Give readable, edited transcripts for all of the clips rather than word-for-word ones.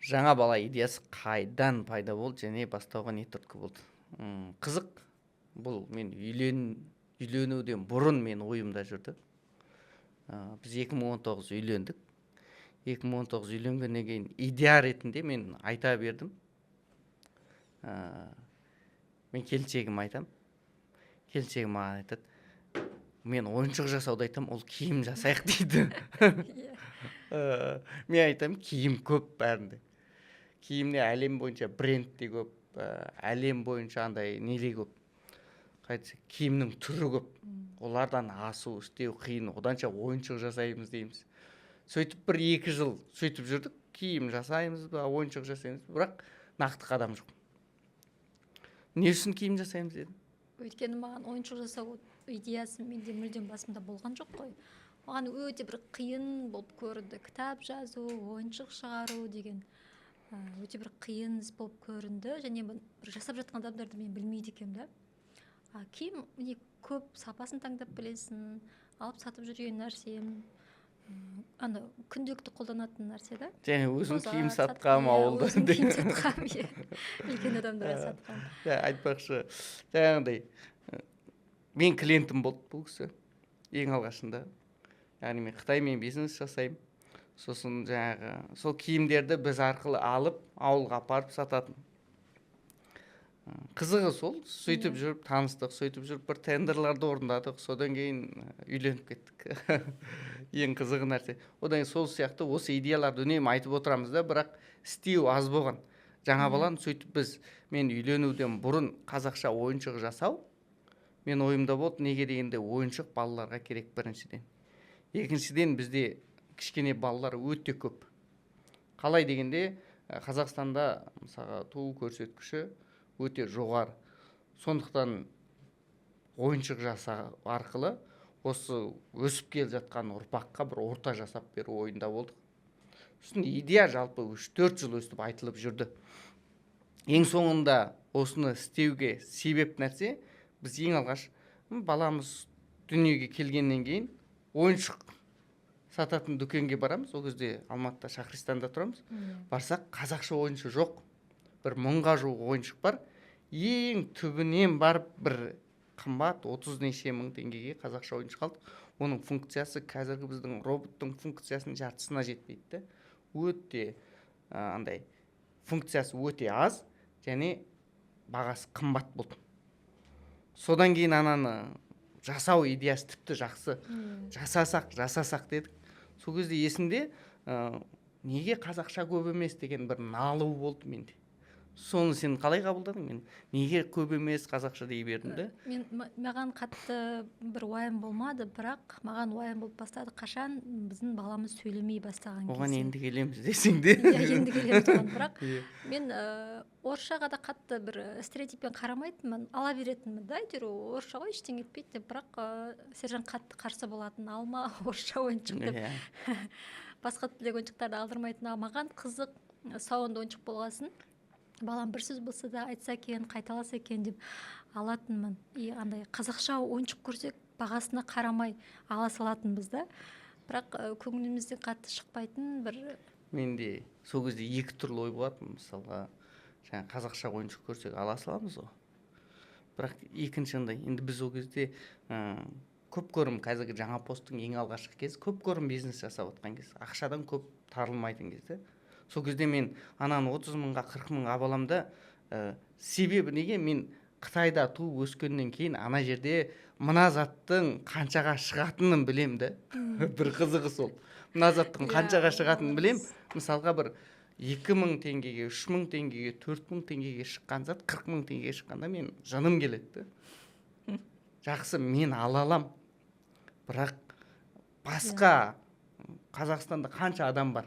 Жаңа бала идеясы қайдан пайда болды және бастауға не түрткі болды? Қызық. Бұл мен үйленуден бұрын мен ойымда жүрді. Біз 2019 үйлендік. 2019 үйленгеннен кейін идея ретінде мен айта бердім. Мен келіншегім айтам. Келіншегім маған айтады, мен ойыншық жасауды айтам, ол киім жасайық дейді. Мен айтам, киім көп бәрінде. Киімде әлем бойынша брендте көп, әлем бойынша андай неде көп. Қайтсе, киімнің түрі көп. Олардан асу, істеу қиын, оданша ойыншық жасаймыз дейміз. Сөйтіп 1-2 жыл сөйтіп жүрдік, киім жасаймыз ба, ойыншық жасаймыз, бірақ нақты қадам жоқ. Не үшін киім жасаймыз дедім? Өйткені маған ойыншық жасау идеясы менде мүлдем басымда болған жоқ қой. Маған өте бір қиын болып көрінді. Кітап жазу, ойыншық шығару деген өте бір қиын іс болып көрінді, және бір жасап жатқан адамдарды мен білмейді екенмін да. Киім міне көп сапасын таңдап білесің, алып сатып жүрген нәрсем, ана күнделікті қолданатын нәрсе да. Және өзім киім сатқам ауылда. Өзім киім сатқам, үлкен адамдарға сатқам. Айтпақшы, жаңағыдай мен клиентім болды бұл кісі ең алғашында. Яғни мен Қытаймен бизнес жасаймын. Сосын жаңағы сол киімдерді біз арқылы алып ауылға апарып сататын. Қызығы сол, сөйтіп жүріп таныстық, сөйтіп жүріп бір тендерларды орындадық, содан кейін үйленіп кеттік. Ең қызығы нәрсе. Одан сол сияқты осы идеяларды үнемі айтып отырамыз да, бірақ істеу аз болған. Жаңа баланы сөйтіп біз, мен үйленуден бұрын қазақша ойыншық жасау, мен ойымда болды, неге дегенде ойыншық балаларға керек біріншіден. Екіншіден бізде кішкене балалар өте көп. Қалай дегенде Қазақстанда мысалға туу көрсеткіші өте жоғары. Сондықтан ойыншық жасау арқылы осы өсіп келе жатқан ұрпаққа бір орта жасап беру ойында болдық. Сосын идея жалпы 3-4 жыл өстіп айтылып жүрді. Ең соңында осыны істеуге себеп нәрсе, біз ең алғаш баламыз дүниеге келгеннен кейін ойыншық сататын дүкенге барамыз. Ол кезде Алматыда Шахристанда тұрамыз. Барсақ, қазақша ойыншық жоқ. Бір 1000-ға жуық ойыншық бар. Ең түбінен барып бір қымбат 30 неше мың теңгеге қазақша ойыншық алдық. Оның функциясы қазіргі біздің роботтың функциясының жартысына жетпейді. Өте андай функциясы өте аз және бағасы қымбат болды. Содан кейін ананы жасау идеясы тіпті жақсы. Жасасақ дедік. Сол кезде есімде неге қазақша көп емес деген бір налу болды менде. Соны сен қалай қабылдадың? Мен неге көп емес қазақша дей бердім де? Маған қатты бір уайым болмады, бірақ маған уайым болып бастады қашан біздің баламыз сөйлемей бастаған кезде. Оған енді келеміз десең де. Енді келеміз оған, бірақ мен орысшаға да қатты бір стереотиппен қарамайтынмын, ала беретінмін да, әйтеуір орысша ғой, ештеңе етпейді деп, бірақ сержан қатты қарсы болатын, алма орысша ойыншық деп. Басқа тілдегі ойыншықтарды алдырмайтын, маған қызық сауынды ойыншық болғасын, балам бір сөз болса да айтса екен, қайталаса екен деп алатынмын. Андай қазақша ойыншық көрсек бағасына қарамай ала салатынбыз да. Бірақ көңілімізден қатты шықпайтын бір. Менде сол кезде екі түрлі ой болатын. Мысалға, жаңа қазақша ойыншық көрсек ала саламыз ғой. Бірақ екінші андай, енді біз ол кезде көп көрім, қазіргі жаңа посттың ең алғашқы кез, көп көрім бизнес жасап отқан кез, ақшадан көп тарылмайтын кезде. Сол кезде мен ананы 30 мыңға 40 мыңға абаламда, себебі неге мен Қытайда туып өскеннен кейін ана жерде мына заттың қаншаға шығатынын білем де. Бір қызығы сол. Мына заттың қаншаға шығатынын білем. Мысалға бір 2000 теңгеге, 3000 теңгеге, 4000 теңгеге шыққан зат 40 мың теңгеге шыққанда мен жаным келеді. Жақсы, мен ала алам. Бірақ басқа Қазақстанда қанша адам бар?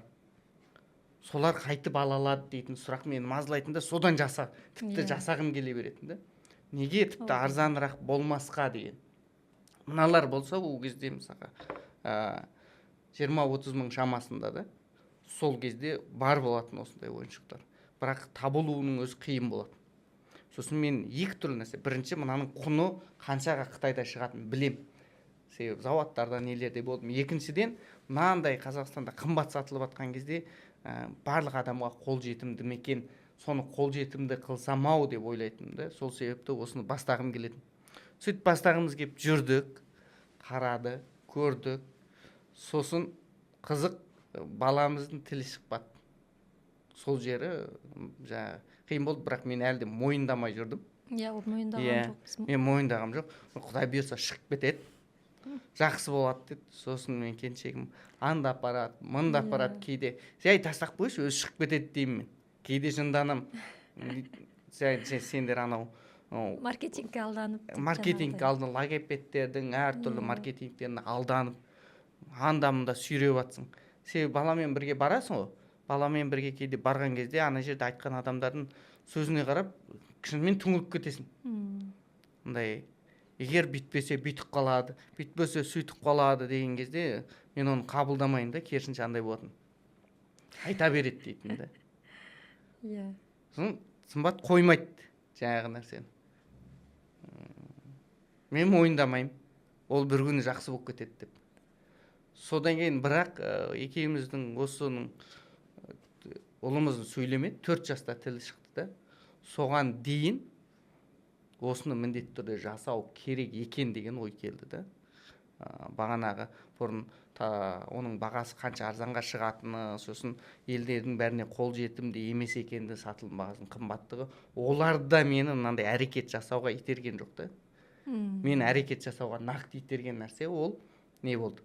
Солар қайтып ала алады дейтін сұрақ мені мазалайтын да, содан тіпті жасағым келе беретін да. Неге тіпті арзанырақ болмасқа деген. Мыналар болса, ол кезде мысалға 20-30 мың шамасында да, сол кезде бар болатын осындай ойыншықтар. Бірақ табылуының өзі қиын болады. Сосын мен екі түрлі нәрсе. Бірінші, мынаның құны қаншаға Қытайда шығатынын білем. Себебі заводтарда нелерде болдым. Екіншіден, мынандай Қазақстанда қымбат сатылып жатқан кезде барлық адамға қол жетімді ме екен, соны қол жетімді қылсам ау деп ойлайтынмын да. Сол себепті осыны бастағым келетін. Сөйтіп бастағымыз келіп жүрдік, қарады, көрдік. Сосын қызық, баламыздың тілі шықпады. Сол жері жаңағы қиын болды, бірақ мен әлі де мойындамай жүрдім. Ол мойындаған жоқпыз. Мен мойындағам жоқ. Құдай бұйырса шығып кетеді, жақсы болады деді. Сосын мен келіншегім анда апарады, мында апарады, кейде жай тастап қойшы, өзі шығып кетеді деймін мен. Кейде жынданам. Сендер анау Маркетингке алданып. маркетингке алданып, логопедтердің әртүрлі маркетингтеріне алданып, анда-мында сүйреп жатсың. Себебі баламен бірге барасың ғой. Баламен бірге кейде барған кезде ана жерде айтқан адамдардың сөзіне қарап, шынымен түңіліп кетесің. Мындай, егер бүйтпесе бүйтіп қалады, бүйтпесе сөйтіп қалады деген кезде мен оны қабылдамайын да, керісінше андай болатын. Айта береді дейтін да. Сымбат қоймайды жаңағы нәрсені. Мен мойындамаймын, ол бір күні жақсы болып кетеді деп. Содан кейін бірақ екеуміздің осының ұлымыздың сөйлемеді, 4 жаста тілі шықты да. Соған дейін осыны міндетті түрде жасау керек екен деген ой келді да. Бағанағы бұрын оның бағасы қанша арзанға шығатыны, сосын елдердің бәріне қол жетімді емес екенді, сатылым бағасының қымбаттығы, оларда мені мынандай әрекет жасауға итерген жоқ та. Мен әрекет жасауға нақты итерген нәрсе ол не болды?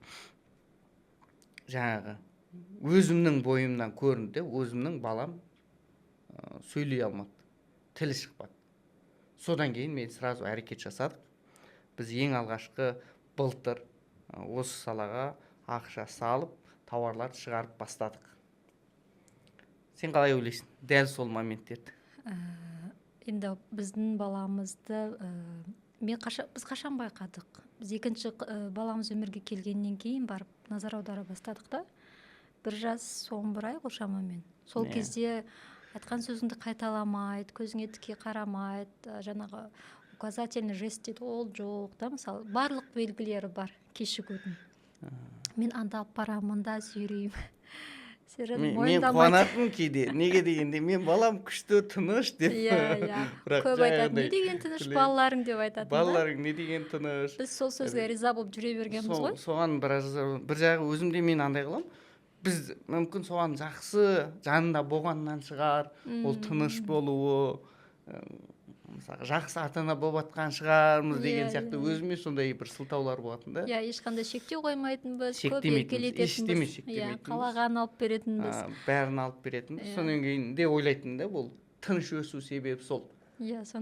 Жаңағы өзімнің бойымнан көрінді, өзімнің балам сөйлей алмады, тілі шықпады. Содан кейін мен сразу әрекет жасадық. Біз ең алғашқы былтыр осы салаға ақша салып, тауарларды шығарып бастадық. Сен қалай ойлайсың дәл сол моменттерді? Енді біздің баламызды біз қашан байқадық? Біз екінші баламыз өмірге келгеннен кейін барып назар аудара бастадық да. 1 жас 11 ай ғой шамамен. Сол кезде айтқан сөзіңді қайталамайды, көзіңе тіке қарамайды, жаңағы указательный жест дейді, ол жоқ та, мысалы барлық белгілері бар кешігудің. Мен анда алып барамын, мында сүйреймін. Мен қуанатынмын кейде, неге дегенде мен балам күшті, тыныш деп. Көп айтады, не деген тыныш балаларың деп айтады. Балаларың не деген тыныш. Біз сол сөзге риза болып жүре бергенбіз ғой. Соған бір жағы өзімде мен андай қылам. Біз мүмкін соған жақсы жанында болғаннан шығар, ол тыныш болуы, мысалы жақсы ата-ана болып жатқан шығармыз деген сияқты өзіме сондай бір сылтаулар болатын да. Ешқандай шектеу қоймайтынбыз, көп еркелететінбіз, қалағанын алып беретінбіз. Бәрін алып беретінбіз. Сонан кейін де ойлайтын да, бұл тыныш өсу себебі сол.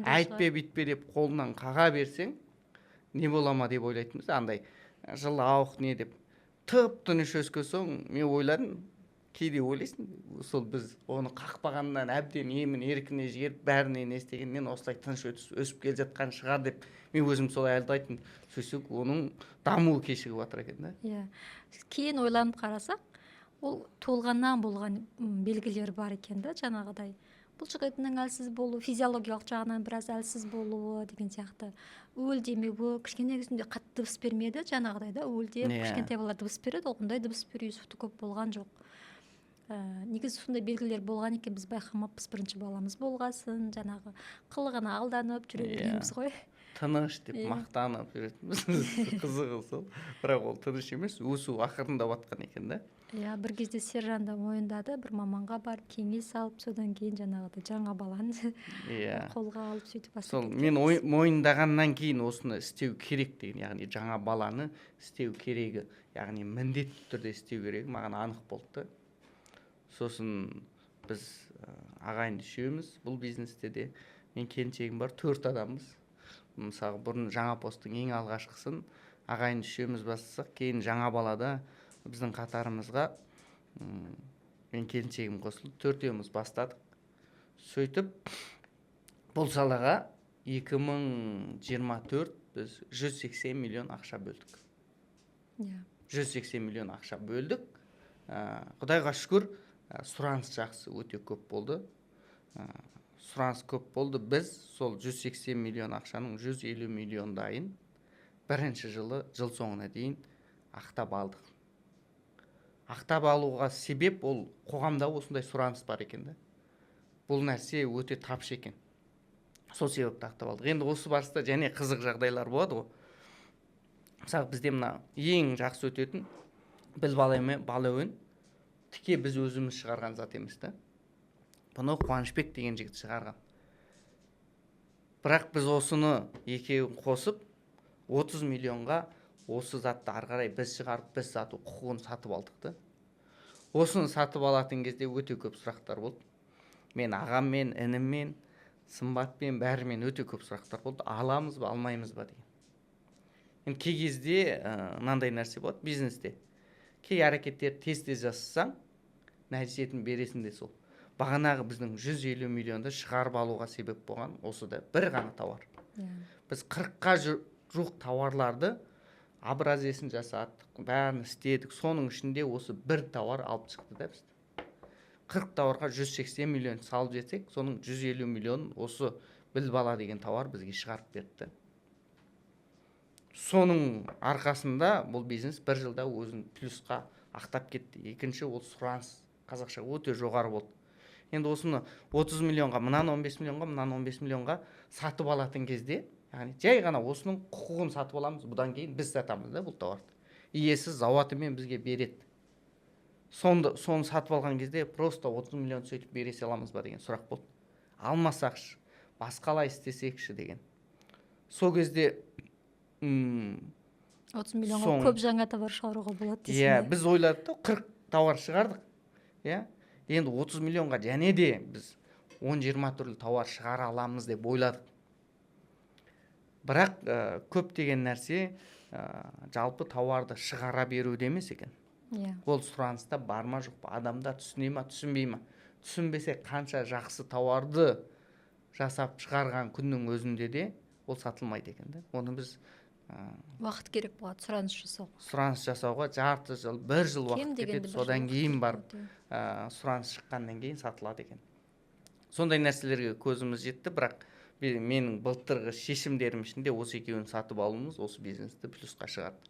Айтпе бүйтпе деп қолынан қаға берсең, не бола ма деп ойлайтынбыз. Андай жылауық не деп. Тып-тыныш өскен соң мен ойладым, кейде ойлайсың, сол біз оны қақпағаннан әбден емін еркіне жіберіп бәрінен естегеннен осылай тыныш өсіп келе жатқан шығар деп мен өзім солай алдайтын. Сөйтсек оның дамуы кешігіп жатыр екен да. Кейін ойланып қарасақ, ол туылғаннан болған белгілері бар екен да, жаңағыдай. Бұл жігітінің әлсіз болуы, физиологиялық жағынан біраз әлсіз болуы деген сияқты. Өл демеуі, кішкене кезінде қатты дыбыс бермеді, жаңағыдай да, өл деп кішкентай балалар дыбыс береді, ондай дыбыс беру Юсуфты көп болған жоқ. Негізі сондай белгілер болған екен, біз байқамаппыз, бірінші баламыз болғасын, жаңағы қылығына алданып жүре бергенбіз ғой. Тыныш деп мақтанып жүретінбіз. Қызығы сол. Бірақ ол тыныш емес, өсу ақырындап жатқан екен да. Бір кезде Сержан да мойындады, бір маманға барып кеңес алып, содан кейін жаңағыдай жаңа баланы қолға алып сөйтіп бастады. Сол мен мойындағаннан кейін осыны істеу керек деген, яғни жаңа баланы істеу керегі, яғни міндетті түрде істеу керек, маған анық болды. Сосын біз ағайынды үшеуміз бұл бизнесте де, мен келіншегім бар, 4 адамбыз. Мысалы бұрын жаңа посттың ең алғашқысын ағайынды үшеуміз бастасақ, кейін жаңа балада біздің қатарымызға мен келіншегім қосылды, 4-еуміз бастадық. Сөйтіп бұл салаға 2024 біз 180 миллион ақша бөлдік. 180 миллион ақша бөлдік. Құдайға шүкір, сұраныс жақсы, өте көп болды. Сұраныс көп болды. Біз сол 180 миллион ақшаның 150 миллиондайын бірінші жылы, жыл соңына дейін ақтап алдық. ақтап алуға себеп ол қоғамда осындай сұраныс бар екен да. Бұл нәрсе өте тапшы екен. Сол себепті ақтап алдық. Енді осы барыста және қызық жағдайлар болады ғой. Мысалы бізде мына ең жақсы өтетін балауын тіке біз өзіміз шығарған зат емес та. Бұны Қуанышбек деген жігіт шығарған. Бірақ біз осыны екеуін қосып 30 миллионға осы затты ары қарай біз шығарып, біз сату құқығын сатып алдық та. Осыны сатып алатын кезде өте көп сұрақтар болды. Мен ағаммен, ініммен, Сымбатпен, бәрімен өте көп сұрақтар болды. Аламыз ба, алмаймыз ба деген. Енді кей кезде мынандай нәрсе болады бизнесте. Кей әрекеттер тез-тез жасасаң, нәтижесін бересің де сол. Бағанағы біздің 150 миллионды шығарып алуға себеп болған осы да бір ғана тауар. Біз 40-қа жуық тауарларды образесын жасадық, бәрін істедік. Соның ішінде осы бір тауар алып шықты да бізді. 40 тауарға 180 миллион салып жетсек, соның 150 миллион осы бала деген тауар бізге шығарып берді. Соның арқасында бұл бизнес бір жылда өзін плюсқа ақтап кетті. Екінші, ол сұраныс қазақша өте жоғары болды. Енді осыны 30 миллионға, мынаны 15 миллионға, мынаны 15 миллионға сатып алатын кезде, яғни жай ғана осының құқығын сатып аламыз, бұдан кейін біз сатамыз да бұл тауарды. Иесі зауатымен бізге береді. Соны сатып алған кезде просто 30 миллион сөйтіп бересе аламыз ба деген сұрақ болды. Алмасақшы, басқалай істесекші деген. Сол кезде 30 миллионға көп жаңа товар шығаруға болады дейсің. Иә, біз ойладық, 40 товар шығардық. Иә, енді 30 миллионға және де біз 10-20 түрлі товар шығара аламыз деп ойладық. Бірақ көп деген нәрсе жалпы товарды шығара беруде емес екен. Ол сұраныста бар ма жоқ па, адамдар түсіне ма, түсінбей ма. Түсінбесе қанша жақсы тауарды жасап шығарған күннің өзінде де ол сатылмайды екен да. Оны біз уақыт керек болады сұраныс жасауға. Сұраныс жасауға жарты жыл, бір жыл уақыт кетеді. Содан кейін барып сұраныс шыққаннан кейін сатылады екен. Сондай нәрселерге көзіміз жетті, бірақ менің былтырғы шешімдерім ішінде осы екеуін сатып алуымыз осы бизнесті плюсқа шығарды.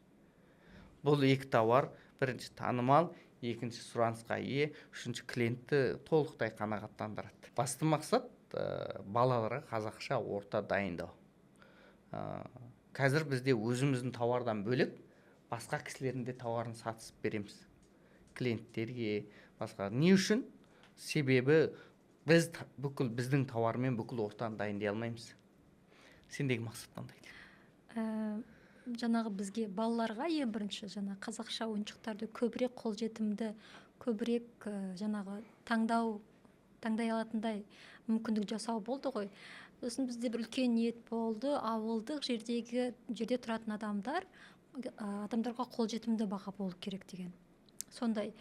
Бұл екі тауар, бірінші танымал, екінші сұранысқа ие, үшінші клиентті толықтай қанағаттандырады. Басты мақсат балаларға қазақша орта дайындау. Қазір бізде өзіміздің тауардан бөлек басқа кісілердің де тауарын сатысып береміз. Клиенттерге, басқа. Не үшін? Себебі біз біздің тауармен бүкіл ортаны дайындай алмаймыз. Сендегі мақсат қандай? Жаңағы бізге балаларға ең бірінші қазақша ойыншықтарды көбірек қолжетімді, көбірек жаңағы таңдай алатындай мүмкіндік жасау болды ғой. Сосын бізде бір үлкен ниет болды, ауылдық жерде тұратын адамдарға қолжетімді баға болу керек деген. Сондай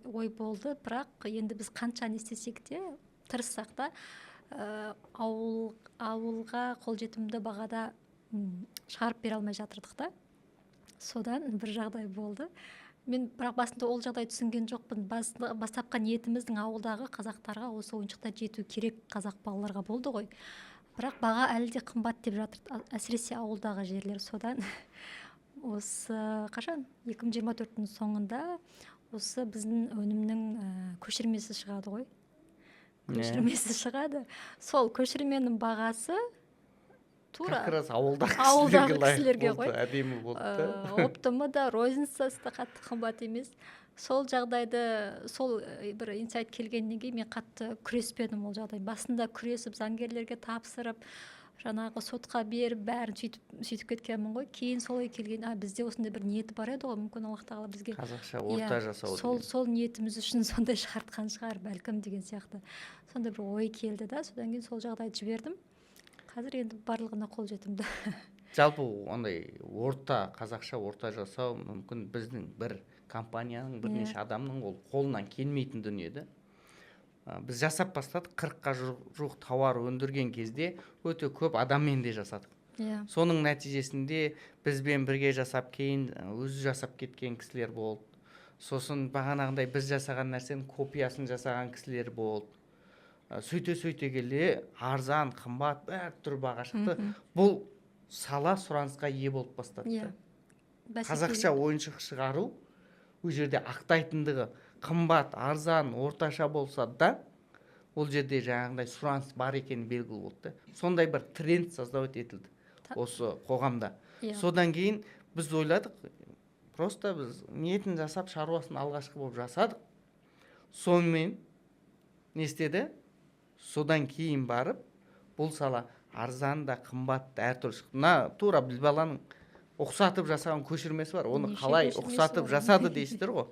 ой болды, бірақ енді біз қанша не істесек те, тырыссақ та ауылға қолжетімді бағада шығарып бере алмай жатырдық та. Содан бір жағдай болды. Мен бірақ басында ол жағдай түсінген жоқпын. Бастапқы ниетіміздің ауылдағы қазақтарға осы ойыншықтар жету керек, қазақ балаларға болды ғой. Бірақ баға әлі де қымбат деп жатыр, әсіресе ауылдағы жерлер. Содан осы қашан 2024-тің соңында осы біздің өнімнің көшірмесі шығады ғой. Көшірмесі шығады. Сол көшірменің бағасы как раз ауылдағы кісілерге ғой. Әдемі болды. Оптымы да, розницасы да қатты қымбат емес. Сол жағдайды, сол бір инсайт келгеннен кейін мен қатты күреспедім ол жағдай. Басында күресіп, заңгерлерге тапсырып, жаңағы сотқа беріп, бәрін сөйтіп кеткенмін ғой. Кейін солай келген, бізде осындай бір ниеті бар еді ғой, мүмкін Аллах тағала бізге қазақша орта жасау. Сол ниетіміз үшін сондай шығартқан шығар бәлкім деген сияқты. Сондай бір ой келді да, содан кейін сол жағдайды жібердім. Қазір енді барлығына қолжетімді. Жалпы ондай қазақша орта жасау мүмкін біздің бір компанияның, бірнеше адамның ол қолынан келмейтін дүниеді. Біз жасап бастадық, 40-қа жуық тауар өндірген кезде өте көп адаммен де жасадық. Соның нәтижесінде бізбен бірге жасап, кейін өзі жасап кеткен кісілер болды. Сосын бағанағындай біз жасаған нәрсенің копиясын жасаған кісілер болды. Сөйте келе арзан, қымбат, әр түр баға шықты. Бұл сала сұранысқа ие болып бастады. Қазақша ойыншық шығару ол жерде ақтайтындығы қымбат, арзан, орташа болса да, ол жерде жаңағындай сұраныс бар екені белгілі болды. Сондай бір тренд создавать етілді осы қоғамда. Содан кейін біз ойладық, просто біз ниетін жасап, шаруасын алғашқы болып жасадық. Сонымен не істеді? Содан кейін барып, бұл сала арзан да, қымбат та әртүрлі шықты. Мына тура біз баланың ұқсатып жасаған көшірмесі бар. Оны қалай ұқсатып жасады дейсіздер ғой.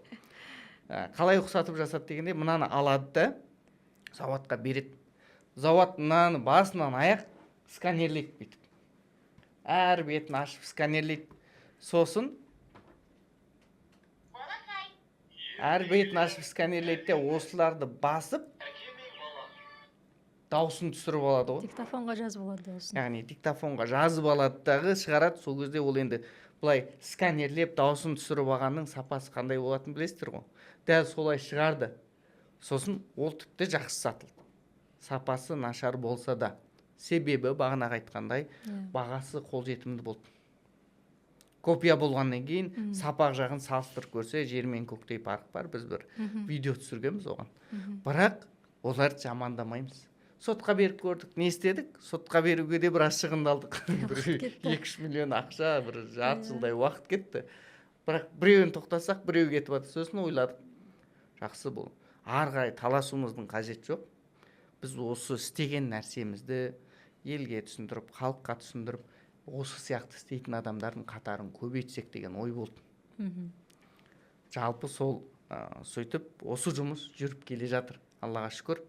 Қалай ұқсатып жасады дегенде, мынаны алады да заводқа береді. Завод мынаны басынан аяқ сканерлейді бүйтіп. Әр бетін ашып сканерлейді. Сосын әр бетін ашып сканерлейді де осыларды басып дауысын түсіріп алады ғой. Диктофонға жазып алады дауысын. Яғни диктофонға жазып алады дағы шығарады. Сол кезде ол енді былай сканерлеп дауысын түсіріп алғанның сапасы қандай болатынын білесіздер ғой. Дәл солай шығарды. Сосын ол тіпті жақсы сатылды. Сапасы нашар болса да. Себебі бағанағы айтқандай бағасы қолжетімді болды. Копия болғаннан кейін сапақ жағын салыстырып көрсе, жер мен көктей farq бар. Біз бір видео түсіргенбіз оған. Бірақ оларды жамандамаймыз. Сотқа беріп көрдік. Не істедік? Сотқа беруге де біраз шығындалдық. 2-3 миллион ақша, бір жарты жылдай уақыт кетті. Бірақ біреуін тоқтасақ, біреу кетіп жатыр. Сосын ойладық. Жақсы бұл. Ары қарай таласуымыздың қажеті жоқ. Біз осы істеген нәрсемізді елге түсіндіріп, халыққа түсіндіріп, осы сияқты істейтін адамдардың қатарын көбейтсек деген ой болды. Жалпы сол сөйтіп осы жұмыс жүріп келе жатыр. Аллаға шүкір.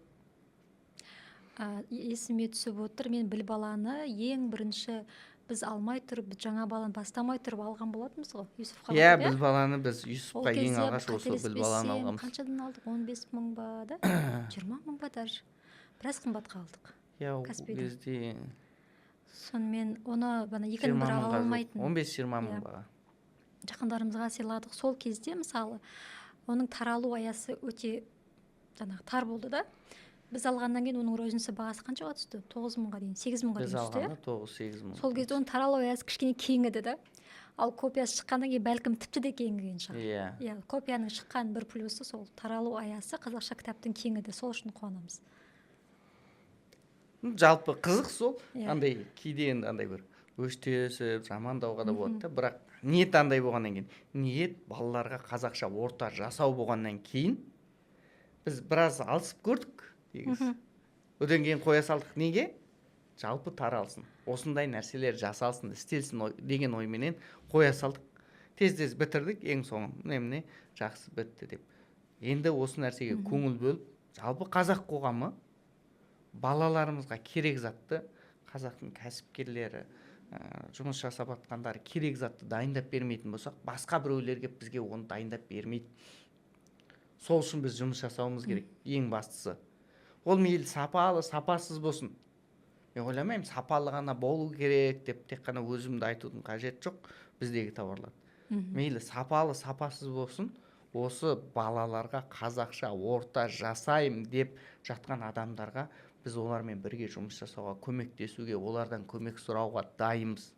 Есіме түсіп отыр, мен Біл баланы ең бірінші біз алмай тұрып, біз жаңа баланы бастамай тұрып алған болатынбыз ғой, Юсуфқа. Иә, Біл баланы біз Юсуфқа ең алғаш осы Біл баланы алғанбыз. Қаншадан алдық? 15 мың ба да? 20 мың ба даже? Біраз қымбатқа алдық. Иә, ол кезде сонымен оны екінің бірі ала алмайтын. 15-20 мың ба. Жақындарымызға сыйладық. Сол кезде мысалы оның таралу аясы өте тар болды да. Біз алғаннан кейін оның розница бағасы қаншаға түсті? 9 мыңға дейін, 8 мыңға дейін түсті. Біз алғанда 9-8 мың. Сол кезде оның таралу аясы кішкене кеңіді да. Ал копиясы шыққаннан кейін бәлкім тіпті де кеңіген шығар. Иә, копияның шыққан бір плюсы сол таралу аясы қазақша кітаптың кеңіді. Сол үшін қуанамыз. Жалпы қызық сол. Андай кейде енді андай бір өштесіп, жамандауға да болады да. Бірақ ниет андай болғаннан кейін, ниет балаларға қазақша орта жасау болғаннан кейін біз біраз алысып көрдік. Одан кейін қоя салдық. Неге? Жалпы таралсын. Осындай нәрселер жасалсын, істелсін деген ойменен қоя салдық. Тез бітірдік, ең соңы міне жақсы бітті деп. Енді осы нәрсеге көңіл бөліп, жалпы қазақ қоғамы балаларымызға керек затты, қазақтың кәсіпкерлері, жұмыс жасап жатқандары керек затты дайындап бермейтін болсақ, басқа біреулер келіп бізге оны дайындап бермейді. Сол үшін біз жұмыс жасауымыз керек, ең бастысы. Ол мейлі сапалы, сапасыз болсын. Мен ойламаймын, сапалы ғана болу керек деп тек қана өзімді айтудың қажеті жоқ біздегі тауарлар. Мейлі сапалы, сапасыз болсын, осы балаларға қазақша орта жасайым деп жатқан адамдарға біз олармен бірге жұмыс жасауға, көмектесуге, олардан көмек сұрауға дайынбыз.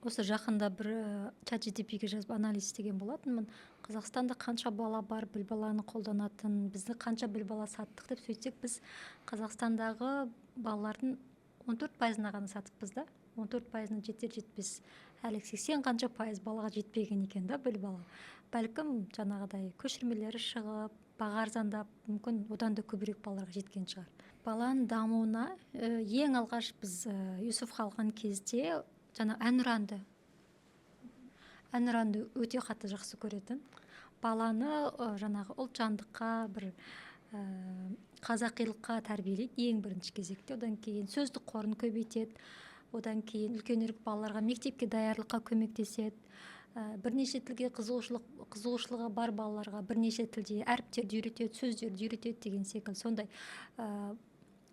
Осы жақында бір ChatGPT-ге жазып анализ істеген болатынмын. Қазақстанда қанша бала бар, Біл баланы қолданатын, бізді қанша Біл бала саттық деп сөйтсек, біз Қазақстандағы балалардың 14%-ына ғана сатыппыз да. 14%-ына жетер-жетпес. Әлі 80 қанша пайыз балаға жетпеген екен да Біл бала. Бәлкім жаңағыдай көшірмелері шығып, баға арзандап, мүмкін одан да көбірек балаларға жеткен шығар. Баланың дамуына ең алғаш біз Юсуфқа алған кезде жаңа әнұранды өте қатты жақсы көретін. Баланы жаңағы ұлтжандыққа, бір қазақилыққа тәрбиелейді ең бірінші кезекте. Одан кейін сөздік қорын көбейтеді. Одан кейін үлкенірек балаларға мектепке даярлыққа көмектеседі. Бірнеше тілге қызығушылығы бар балаларға бірнеше тілде әріптерді үйретеді, сөздерді үйретеді деген секілді. Сондай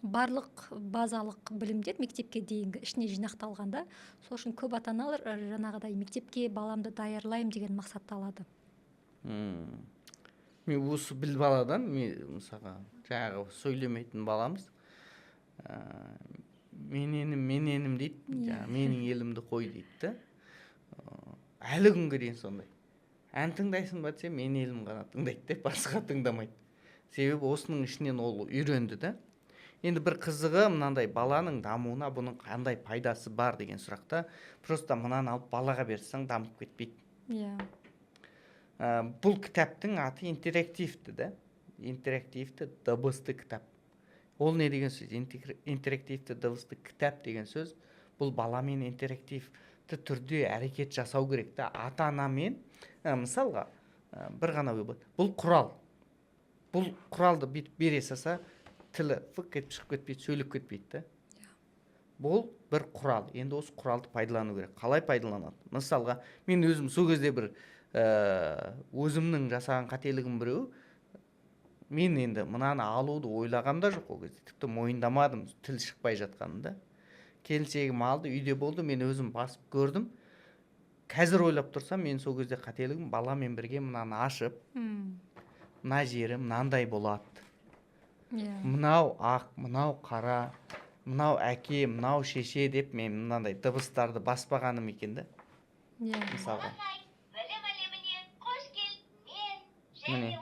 барлық базалық білімдер мектепке дейінгі ішіне жинақталғанда, сол үшін көп ата-аналар жаңағыдай мектепке баламды даярлайым деген мақсатты алады. Мен осы Біл баладан, мысалға жаңағы сөйлемейтін баламыз, мененім дейді, менің елімді қой дейді. Әлі күнге дейін сондай. ән тыңдайсың ба десе мен елім ғана тыңдайды деп басқа тыңдамайды. Себебі осының ішінен ол үйренді да. Енді бір қызығы мынандай баланың дамуына бұның қандай пайдасы бар деген сұрақта просто мынаны алып балаға берсең дамып кетпейді. Иә. Бұл кітаптың аты интерактивті да. Интерактивті дыбысты кітап. Ол не деген сөз? Интерактивті дыбысты кітап деген сөз. Бұл баламен интерактивті түрде әрекет жасау керек та. Ата-анамен мысалға бір ғана ой болады. Бұл құрал. Бұл құралды бере салса тілі фық кетіп шығып кетпейді, сөйлеп кетпейді да. Бұл бір құрал. Енді осы құралды пайдалану керек. Қалай пайдаланады? Мысалға мен өзім сол кезде бір өзімнің жасаған қателігім біреу, мен енді мынаны алуды ойлағам да жоқ ол кезде. Тіпті мойындамадым тіл шықпай жатқанында. Келіншегім алды, үйде болды, мен өзім басып көрдім. Қазір ойлап тұрсам, мен сол кезде қателігім баламен бірге мынаны ашып, мына жері мынандай болады. Мынау ақ, мынау қара, мынау әке, мынау шеше деп мен мынандай дыбыстарды баспағаным екен да. Мысалға. Міне.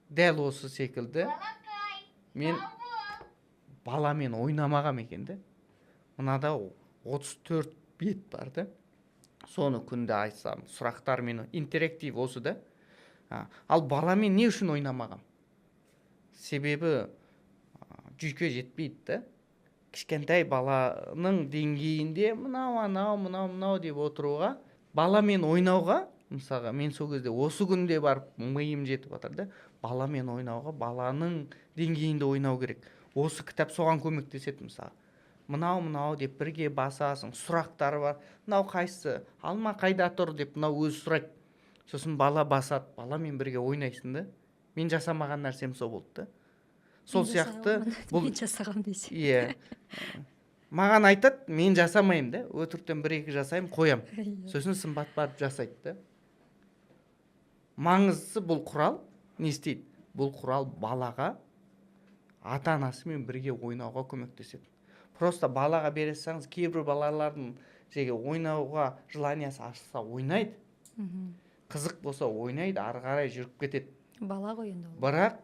Дәл осы секілді мен баламен ойнамағам екен да. Мынада 34 бет бар да. Соны күнде айтсам, сұрақтар мені интерактив осы да. Ал баламен не үшін ойнамағам? Себебі жүйке жетпейді да. Кішкентай баланың деңгейінде мынау деп отыруға, баламен ойнауға, мысалға мен сол кезде осы күнде барып миым жетіп отыр да. Баламен ойнауға, баланың деңгейінде ойнау керек. Осы кітап соған көмектеседі мысалы. Мынау деп бірге басасың, сұрақтары бар. Мынау қайсы, алма қайда тұр деп мынау өзі сұрайды. Сосын бала басады, баламен бірге ойнайсың да. Мен жасамаған нәрсем сол болды да. Сол сияқты мен жасағам дейсің. Иә. Маған айтады, мен жасамайым да. Өтіріктен 1-2 жасаймын, қоям. Сосын сымбат барып жасайды да. Маңыздысы бұл құрал не істейді? Бұл құрал балаға ата-анасымен бірге ойнауға көмектеседі. Просто балаға бере салсаңыз, кейбір балалардың ойнауға желаниясы ашылса ойнайды. Қызық болса ойнайды, ары қарай жүріп кетеді. Бала ғой енді. Бірақ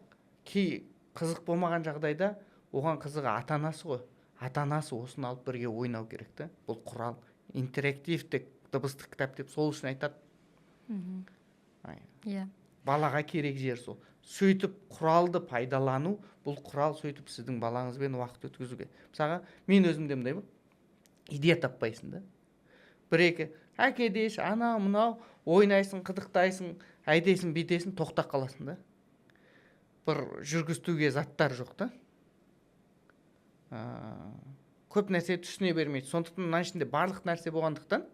қызық болмаған жағдайда оған қызығы ата-анасы ғой. Ата-анасы осыны алып бірге ойнау керек та. Бұл құрал интерактивті дыбыстық кітап деп сол үшін айтады. Иә. Балаға керек жер сол. Сөйтіп құралды пайдалану, бұл құрал сөйтіп сіздің балаңызбен уақыт өткізуге. Мысалға, мен өзімде мындай ба, идея таппайсың да. 1-2 әке дейсің, мынау ойнайсың, қыдықтайсың, әйдейсің, бейтесің, тоқтап қаласың да. Бір жүргізтуге заттар жоқ та. Көп нәрсе түсіне бермейді. Сондықтан мына ішінде барлық нәрсе болғандықтан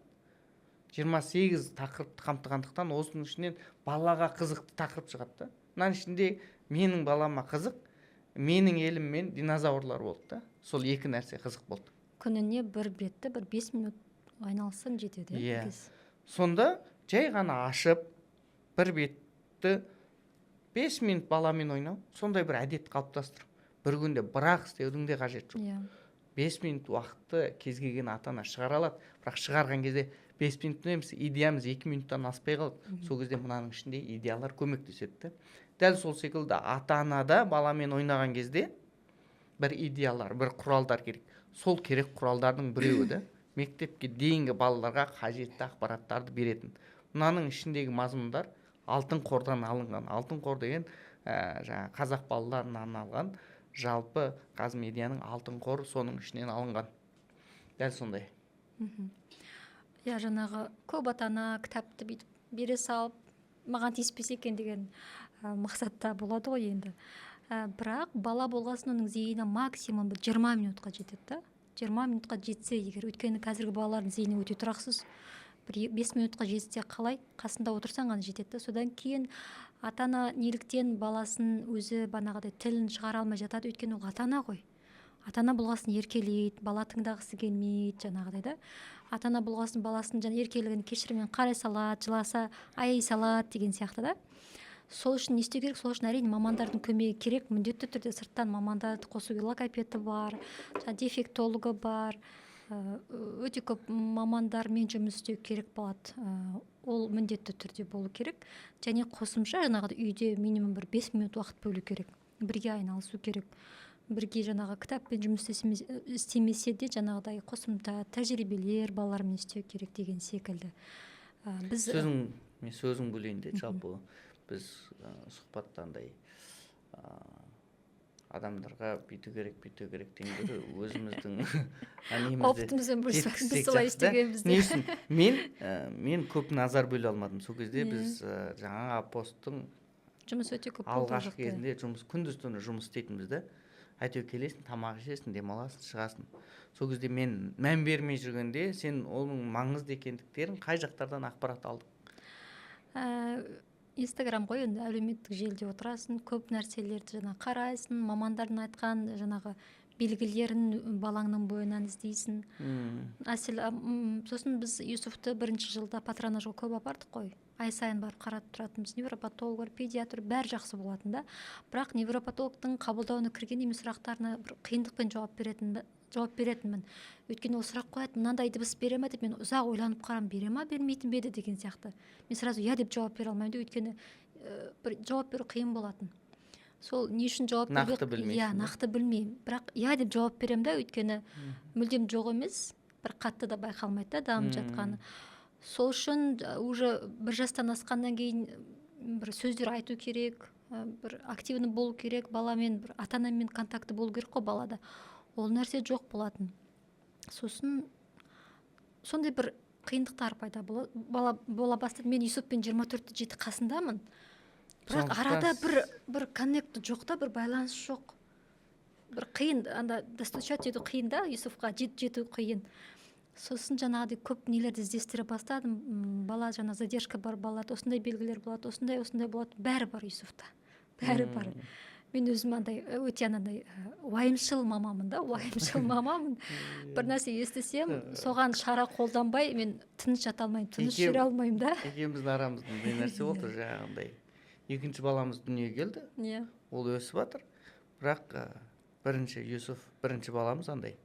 28 тақырыпты қамтығандықтан осының ішінен балаға қызықты тақырып шығады да. Мына ішінде менің балама қызық, менің елім мен динозаврлар болды да. Сол 2 нәрсе қызық болды. Күніне бір бетті 5 минут айналсын жетеді. Иә. Сонда жай ғана ашып, бір бетті 5 минут баламен ойнау, сондай бір әдет қалыптастырып, бір күнде бірақ істеудің де қажет жоқ. 5 минут уақытты кез келген ата-ана шығара алады, бірақ шығарған кезде 5 минут емес, идеямыз 2 минуттан аспай қалды. Сол кезде мынаның ішінде идеялар көмектеседі. Дәл сол секілді ата-анада баламен ойнаған кезде бір идеялар, бір құралдар керек. Сол керек құралдардың біреуі да мектепке дейінгі балаларға қажетті ақпараттарды беретін. Мынаның ішіндегі мазмұндар алтын қордан алынған. Алтын қор деген жаңа қазақ балаларына арналған жалпы Қазмедианың алтын қор соның ішінен алынған. Дәл сондай. Иә, жаңағы көп ата-ана кітапты бере салып, маған тиіспесе екен деген мақсатта болады ғой енді. Бірақ бала болғасын оның зейіні максимум 20 минутқа жетеді да. 20 минутқа жетсе егер, өйткені қазіргі балалардың зейіні өте тұрақсыз. 5 минутқа жетсе қалай қасында отырсаң ғана жетеді. Содан кейін ата-ана неліктен баласын өзі бағанағыдай тілін шығара алмай жатады, өйткені ол ата-ана ғой. Ата-ана болғасын еркелейді, бала тыңдағысы келмейді, жаңағыдай да. Ата-ана болғасын баласын еркелігін кешіріммен қарай салады, жыласа аяй салады деген сияқты да. Сол үшін не істеу керек? Сол үшін әрине мамандардың көмегі керек. Міндетті түрде сырттан мамандарды қосуға, логопеді бар, дефектологы бар, өте көп мамандармен жұмыс істеу керек болады. Ол міндетті түрде болу керек. Және қосымша жаңағыдай үйде минимум бір 5 минут уақыт бөлу керек. Бірге айналысу керек. Бірге жаңағы кітаппен жұмыс істемесе де жаңағыдай қосымша тәжірибелер балалармен істеу керек деген секілді. Біз мен сөзің бөлейін де, жалпы біз сұхбатта андай адамдарға бүйту керек дегендер өзіміздің опытымызбен бөлісіп біз солай істегенбіз. Не үшін мен көп назар бөле алмадым сол кезде. Біз жаңағы посттың жұмыс өте көп алғашқы кезінде күндіз-түні жұмыс істейтінбіз да. Әйтеуір келесің, тамақ ішесің, демаласың, шығасың. Сол кезде мен мән бермей жүргенде сен оның маңызды екендіктерін қай жақтардан ақпарат алдың? Инстаграм ғой, енді әлеуметтік желіде отырасың, көп нәрселерді жаңа қарайсың, мамандардың айтқан жаңағы белгілерін балаңның бойынан іздейсің. Сосын біз Юсуфты бірінші жылда патронажға көп апардық қой. Ай сайын барып қаратып тұратынбыз. Невропатолог, педиатр бәрі жақсы болатын да. Бірақ невропатологтың қабылдауына кірген емес сұрақтарына бір қиындықпен жауап беретінмін. Өйткені ол сұрақ қояды, мынандай дыбыс бере ма деп, мен ұзақ ойланып қарам, бере ма бермейтін бе еді деген сияқты. Мен сразу я деп жауап бере алмаймын, өйткені бір жауап беру қиын болатын. Сол не үшін жауап нақты білмейсің? Нақты білмеймін. Бірақ я деп жауап берем да, өйткені мүлдем жоқ емес, бір қатты да байқалмайды да дамып жатқаны. Сол үшін уже бір жастан асқаннан кейін бір сөздер айту керек, бір активны болу керек, баламен бір ата-анамен контакты болу керек қой балада. Ол нәрсе жоқ болатын. Сосын сондай бір қиындықтар пайда бола бастады. Мен Юсуфпен 24/7 қасындамын. Бірақ арада бір коннект жоқ та, бір байланыс жоқ. Бір қиын, анда достучать ету қиын да, Юсуфқа жету қиын. Сосын жаңағыдай көп нелерді іздестіре бастадым. Бала жаңа задержка бар балада, осындай белгілер болады, осындай болады, бәрі бар Юсуфта. Бәрі бар. Мен өзім андай өте анандай уайымшыл мамамын да, Бір нәрсе естісем, соған шара қолданбай, мен тыныш жата алмаймын, тыныш жүре алмаймын да. Екеуміздің арамызда не нәрсе болды жаңағындай. Екінші баламыз дүниеге келді. Ол өсіп жатыр. Бірақ Юсуф бірінші баламыз андай.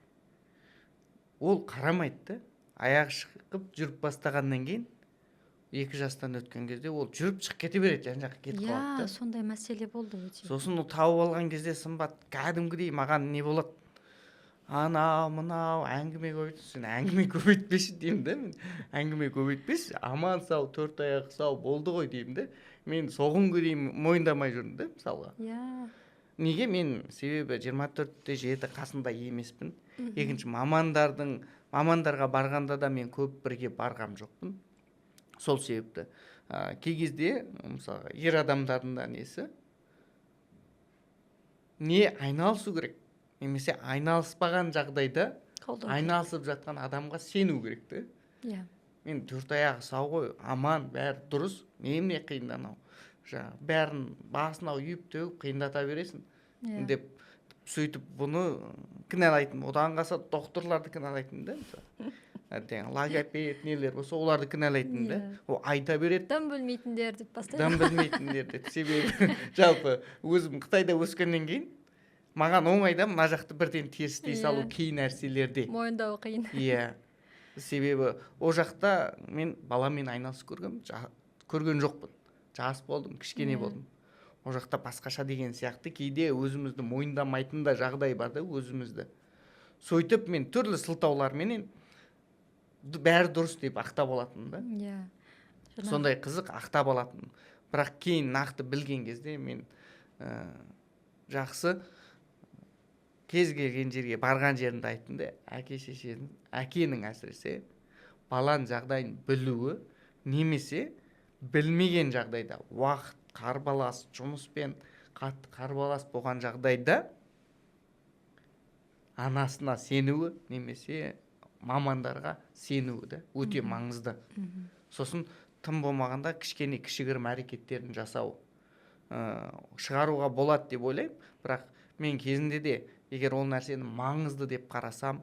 Ол қарамайды. Аяғы шығып жүріп бастағаннан кейін 2 жастан өткен кезде ол жүріп шығып кете береді, жан-жаққа кетіп қалады. Сондай мәселе болды өте. Сосын ол тауып алған кезде сымбат кәдімгідей маған не болады? Мынау әңгіме көбейтіп, сен әңгіме көбейтпеші деймін да мен. Әңгіме көбейтпеші, аман сау, 4 аяқ сау болды ғой деймін да. Мен соғымға дейін мойындамай жүрмін да, мысалға. Неге? Мен себебі 24/7 қасында емеспін. Екінші мамандарға барғанда да мен көп бірге барғам жоқпын. Сол себепті кей кезде мысалы ер адамдардың да несі не айналысу керек, немесе айналыспаған жағдайда айналысып жатқан адамға сену керек те. Мен 4 аяғы сау ғой, аман, бәрі дұрыс, неме қиынданау. Бәрін басына үйіп төгіп қиындата бересің деп сөйтіп бұны кінәлайтын. Одан қалса докторларды кінәлайтын да. Логопед нелер болса оларды кінәлайтын да. Ол айта береді. Дым білмейтіндер деп бастайды. Дым білмейтіндер деп. Себебі жалпы өзім Қытайда өскеннен кейін маған оңайда мына жақты бірден терістей салу кей нәрселерде. Мойындау қиын. Себебі о жақта мен баламен айналысып көрген жоқпын. Жас болдым, кішкене болдым. О жақта басқаша деген сияқты кейде өзімізді мойындамайтын да жағдай бар да өзімізді. Сөйтіп мен түрлі сылтауларменен бәрі дұрыс деп ақтап алатын да. Сондай қызық ақтап алатын. Бірақ кейін нақты білген кезде мен жақсы кез келген жерге барған жерінде айттым да, әкенің әсіресе баланың жағдайын білуі, немесе білмеген жағдайда уақыт қарбалас, жұмыспен қатты қарбалас болған жағдайда анасына сенуі, немесе мамандарға сенуі да өте маңызды. Сосын тым болмағанда кішігірім әрекеттерін жасау шығаруға болады деп ойлаймын. Бірақ мен кезінде де егер ол нәрсені маңызды деп қарасам,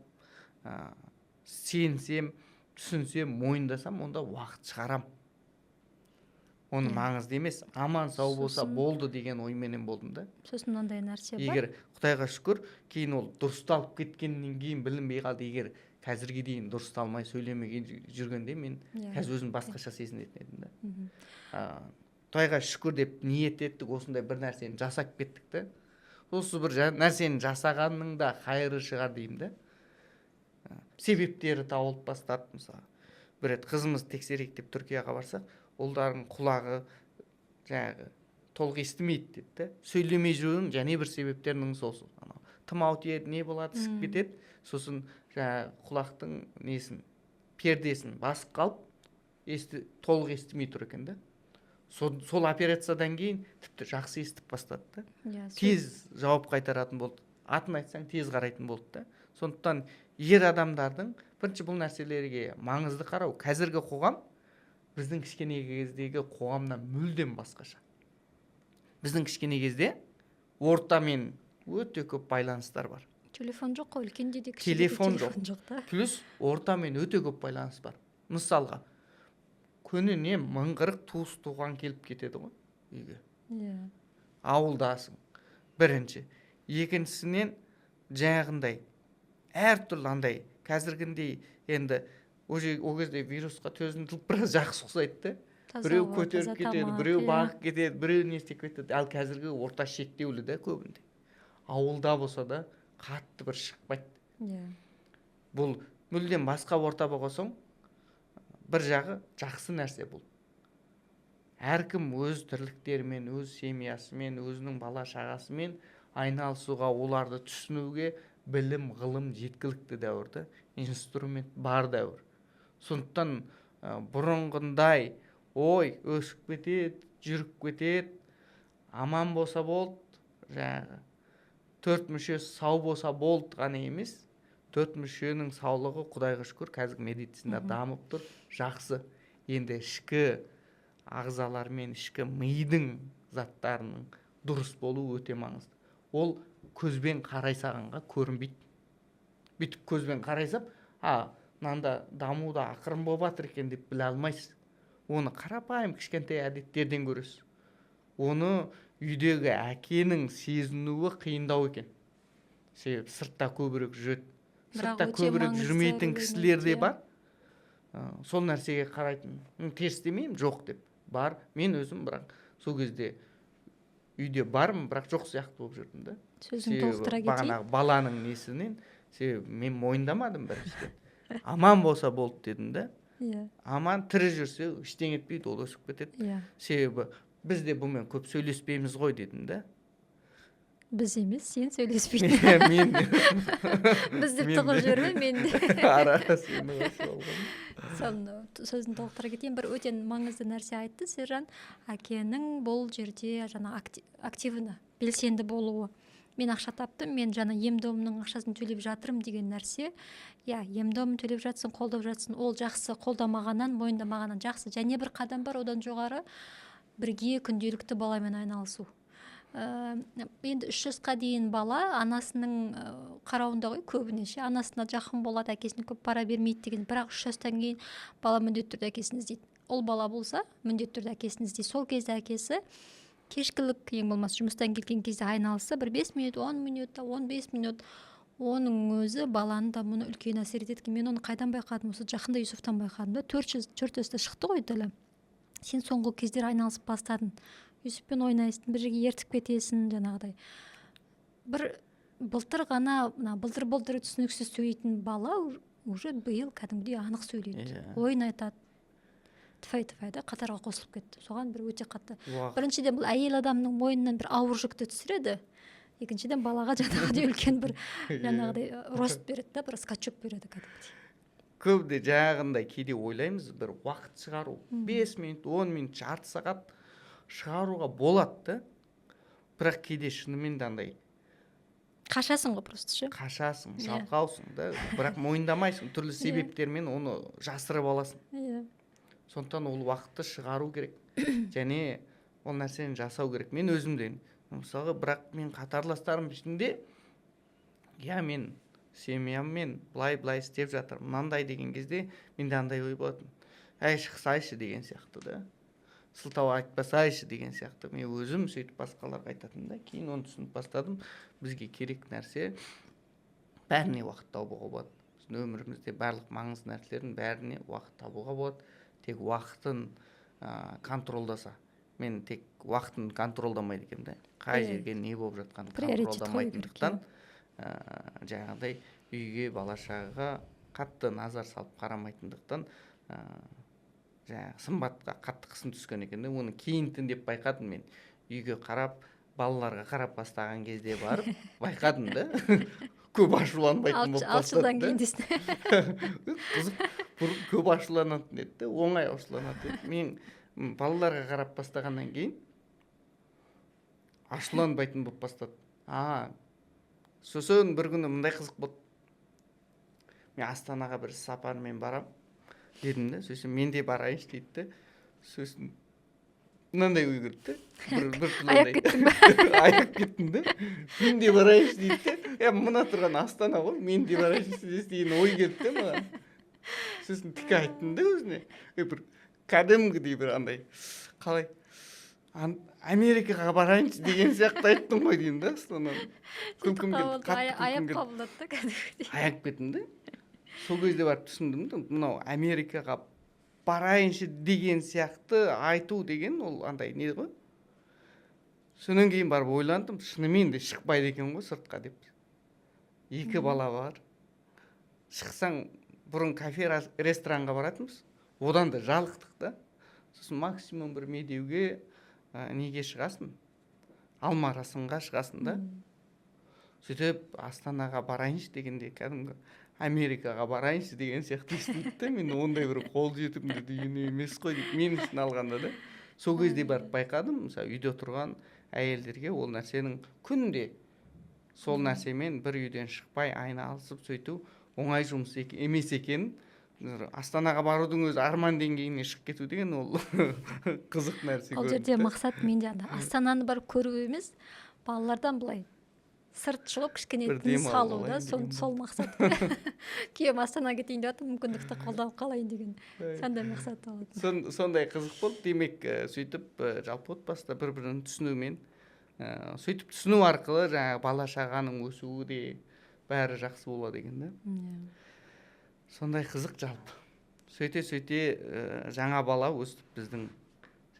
сенсем, түсінсем, мойындасам, онда уақыт шығарам. Оны маңызды емес, аман сау болса болды деген ойменен болдым да. Сосын мынандай нәрсе бар. Егер Құдайға шүкір, кейін ол дұрысталып кеткеннен кейін білінбей қалды. Егер қазірге дейін дұрысталмай сөйлемеген жүргенде мен қазір өзім басқаша сезінетін едім да. Құдайға шүкір деп ниет еттік, осындай бір нәрсені жасап кеттік та. Осы бір нәрсені жасағанның да қайыры шығар деймін да. Себептері тауылып бастады. Мысалы, бір рет қызымызды тексерейік деп Түркияға барсақ, олардың құлағы жаңағы толық естімейді деді да. Сөйлемей жүрудің және бір себептерінің сол. Тұмау тиеді, не болады, ісіп кетеді. Сосын жаңағы құлақтың несін, пердесін басып қалып, толық естімей тұр екен да. Сол операциядан кейін тіпті жақсы естіп бастады да. Тез жауап қайтаратын болды. Атын айтсаң тез қарайтын болды да. Сондықтан ер адамдардың бірінші бұл нәрселерге маңызды қарау. Қазіргі қоғам біздің кішкене кездегі қоғамнан мүлдем басқаша. Біздің кішкене кезде ортамен өте көп байланыстар бар. Телефон жоқ қой, үлкенде де телефон жоқ та. Плюс ортамен өте көп байланыс бар. Мысалға, күніне 1040 туыс туған келіп кетеді ғой үйге. Ауылдасың. Бірінші. Екіншісінен жаңағындай әртүрлі андай қазіргіндей енді о кезде вирусқа төзімділік біраз жақсы ұқсайды да. Біреу көтеріп кетеді, біреу бағып кетеді, біреу не істеп кетеді. Ал қазіргі орта шектеулі да көбінде. Ауылда болса да қатты бір шықпайды. Бұл мүлдем басқа орта болған, бір жағы жақсы нәрсе бұл. Әркім өз тірліктерімен, өз семьясымен, өзінің бала шағасымен айналысуға, оларды түсінуге білім, ғылым жеткілікті дәуірді, инструмент бар дәуір. Сондықтан бұрынғындай ой өсіп кетеді, жүріп кетеді, аман болса болды, жаңағы 4 мүшесі сау болса болды ғана емес, 4 мүшенің саулығы Құдайға шүкір қазір медицина дамып тұр, жақсы. Енді ішкі ағзалар мен ішкі мидың заттарының дұрыс болу өте маңызды. Ол көзбен қарайсағанға көрінбейді. Бүйтіп көзбен қарайсап, мынанда дамуда ақырын болып жатыр екен деп біле алмайсыз. Оны қарапайым кішкентай әдеттерден көресіз. Оны үйдегі әкенің сезінуі қиындау екен. Себебі сыртта көбірек жүреді. Сыртта көбірек жүрмейтін кісілер де бар. Сол нәрсеге қарайтын. Теріс демеймін, жоқ деп. Бар, мен өзім бірақ сол кезде үйде бармын, бірақ жоқ сияқты болып жүрдім да. Сөзін толықтыра кетейін. Бағанағы баланың несінен, себебі мен мойындамадым біріншіден. Аман болса болды дедім да. Аман тірі жүрсе ештеңе етпейді, ол өсіп кетеді. Себебі біз де бұмен көп сөйлеспейміз ғой дедім да. Біз емес, сен сөйлеспейтін. Мен біз деп тұғып жүрме, мен де. Араға сені осы болған. Сөзін толықтыра кетейін. Бір өте маңызды нәрсе айтты Сержан. Әкенің бұл жерде жаңа активны, белсенді болуы. Мен ақша таптым, мен жаңа ем-домның ақшасын төлеп жатырмын деген нәрсе. Ем-домын төлеп жатсын, қолдап жатсын, ол жақсы, қолдамағаннан, мойындамағаннан жақсы. Және бір қадам бар, одан жоғары бірге күнделікті баламен айналысу. Енді 3 жасқа дейін бала анасының қарауында ғой, көбінесе анасына жақын болады, әкесіне көп пара бермейді деген. Бірақ 3 жастан кейін бала міндетті түрде әкесін іздейді. Ол бала болса міндетті түрде әкесін іздейді. Сол кезде әкесі кешкілік ең болмаса жұмыстан келген кезде айналысы бір 5 минут, 10 минут, 15 минут, оның өзі баланы да мұны үлкен әсер етеді. Мен оны қайдан байқадым? Осы жақында Юсуфтан байқадым да. 4 жаста шықты ғой тілі. Сен соңғы кездер айналысып бастадың. Юсуфпен ойнайсың, бір жерге ертіп кетесің, жаңағыдай. Бір былтыр ғана, былтыр түсініксіз сөйлейтін бала уже биыл кәдімгідей анық сөйлейді. Ойын айтады. Тфай да қатарға қосылып кетті. Соған бір өте қатты. Біріншіден бұл әйел адамның мойнынан бір ауыр жүкті түсіреді. Екіншіден балаға жаңағыдай үлкен бір жаңағыдай рост береді да, бір скачок береді кәдімгідей. Көбде жаңағындай кейде ойлаймыз, бір уақыт шығару. 5 минут, 10 минут, жарты сағат шығаруға болады да. Бірақ кейде шынымен де андай қашасың ғой просто ше. Қашасың, жалқаусың да. Бірақ мойындамайсың, түрлі себептермен оны жасырып аласың. Сондықтан ол уақытты шығару керек. Және ол нәрсені жасау керек. Мен өзімден, мысалы, бірақ мен қатарластарым ішінде, мен семьяммен былай істеп жатыр. Мынандай деген кезде менде андай ой болатын. Шықсайшы деген сияқты да. Сылтау айтпасайшы деген сияқты. Мен өзім сөйтіп басқаларға айтатын да. Кейін оны түсініп бастадым. Бізге керек нәрсе бәріне уақыт табуға болады. біздің өмірімізде барлық маңызды нәрселердің бәріне уақыт табуға болады. Тек уақытын контролдаса. Мен тек уақытын контролдамайды екенмін да. Қай жерге не болып жатқанын контролдамайтындықтан жаңағыдай үйге бала шағаға қатты назар салып қарамайтындықтан жаңағы сымбатқа қатты қысым түскен екен де. Оны кейін деп байқадым мен. Үйге қарап, балаларға қарап бастаған кезде барып байқадым да. Көп ашуланбайтын болып бастады. Алшыдан кейін дейсің. Қызық, бұрын көп ашуланатын еді де, оңай ашуланатын еді. Мен балаларға қарап бастағаннан кейін ашуланбайтын болып бастады. Сосын бір күні мындай қызық болды. Мен Астанаға бір сапармен барам дедім де, сосын мен де барайыншы дейді де. Сосын мынандай ой келді де. Аяп кеттің бе? Аяп кеттім де. Мен де барайыншы дейді де. Мына тұрған Астана ғой, мен де барайыншы деген ой келді де маған. Сосын тіке айттым да өзіне. Бір кәдімгідей бір андай, қалай, Америкаға барайыншы деген сияқты айттым ғой деймін да Астананы. Күлкім келді, қатты күлкім келді. Аяп қабылдады да кәдімгідей. Аяп кеттім де. Сол кезде барып түсіндім де, мынау Америкаға барайыншы деген сияқты айту деген ол андай не ғой. Сонан кейін барып ойландым, шынымен де шықпайды екен ғой сыртқа деп. 2 бала бар. Шықсаң, бұрын кафе ресторанға баратынбыз. Одан да жалықтық да. Сосын максимум бір медеуге неге шығасың? Алмарасынға шығасың да. Сөйтіп Астанаға барайыншы дегенде кәдімгі Америкаға барайыншы деген сияқты естиді де. Мен ондай бір қол жетімді деген емес қой деп мен үшін алғанда да. Сол кезде барып байқадым, мысалы үйде тұрған әйелдерге ол нәрсенің күнде сол нәрсемен бір үйден шықпай айналысып сөйту оңай жұмыс емес екенін, Астанаға барудың өзі арман деңгейіне шығып кету деген ол қызық нәрсе. Ол жерде мақсат менде Астананы барып көру емес, балалардан былай сырт шығып кішкене тыныс алу да, сол мақсат. Күйеуім Астанаға кетейін деп жатыр, мүмкіндікті қолданып қалайын деген сондай мақсат алады. Сондай қызық болды. Демек, сөйтіп жалпы отбасыда бір-бірін түсінумен, сөйтіп түсіну арқылы жаңағы бала шағаның өсуі де бәрі жақсы болады екен да. Сондай қызық жалпы. Сөйте жаңа бала өстіп біздің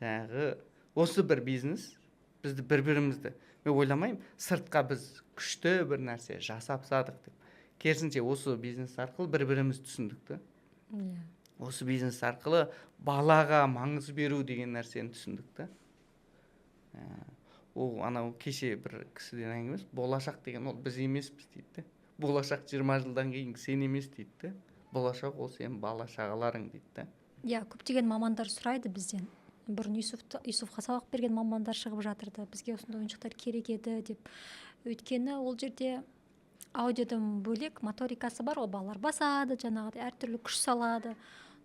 жаңағы осы бір бизнес бізді бір-бірімізді, мен ойламаймын, сыртқа біз күшті бір нәрсе жасап садық деп. Керісінше осы бизнес арқылы бір-біріміз түсіндік та. Осы бизнес арқылы балаға маңыз беру деген нәрсені түсіндік та. Ол анау кеше бір кісіден әңгімес, болашақ деген ол біз емеспіз дейді. Болашақ 20 жылдан кейін сен емес дейді. Болашақ ол сен бала шағаларың дейді. Көптеген мамандар сұрайды бізден. Бұрын Юсуфқа сабақ берген мамандар шығып жатырды. Бізге осындай ойыншықтар керек еді деп. Өйткені ол жерде аудиодан бөлек моторикасы бар, ол балалар басады, жаңағы әртүрлі күш салады.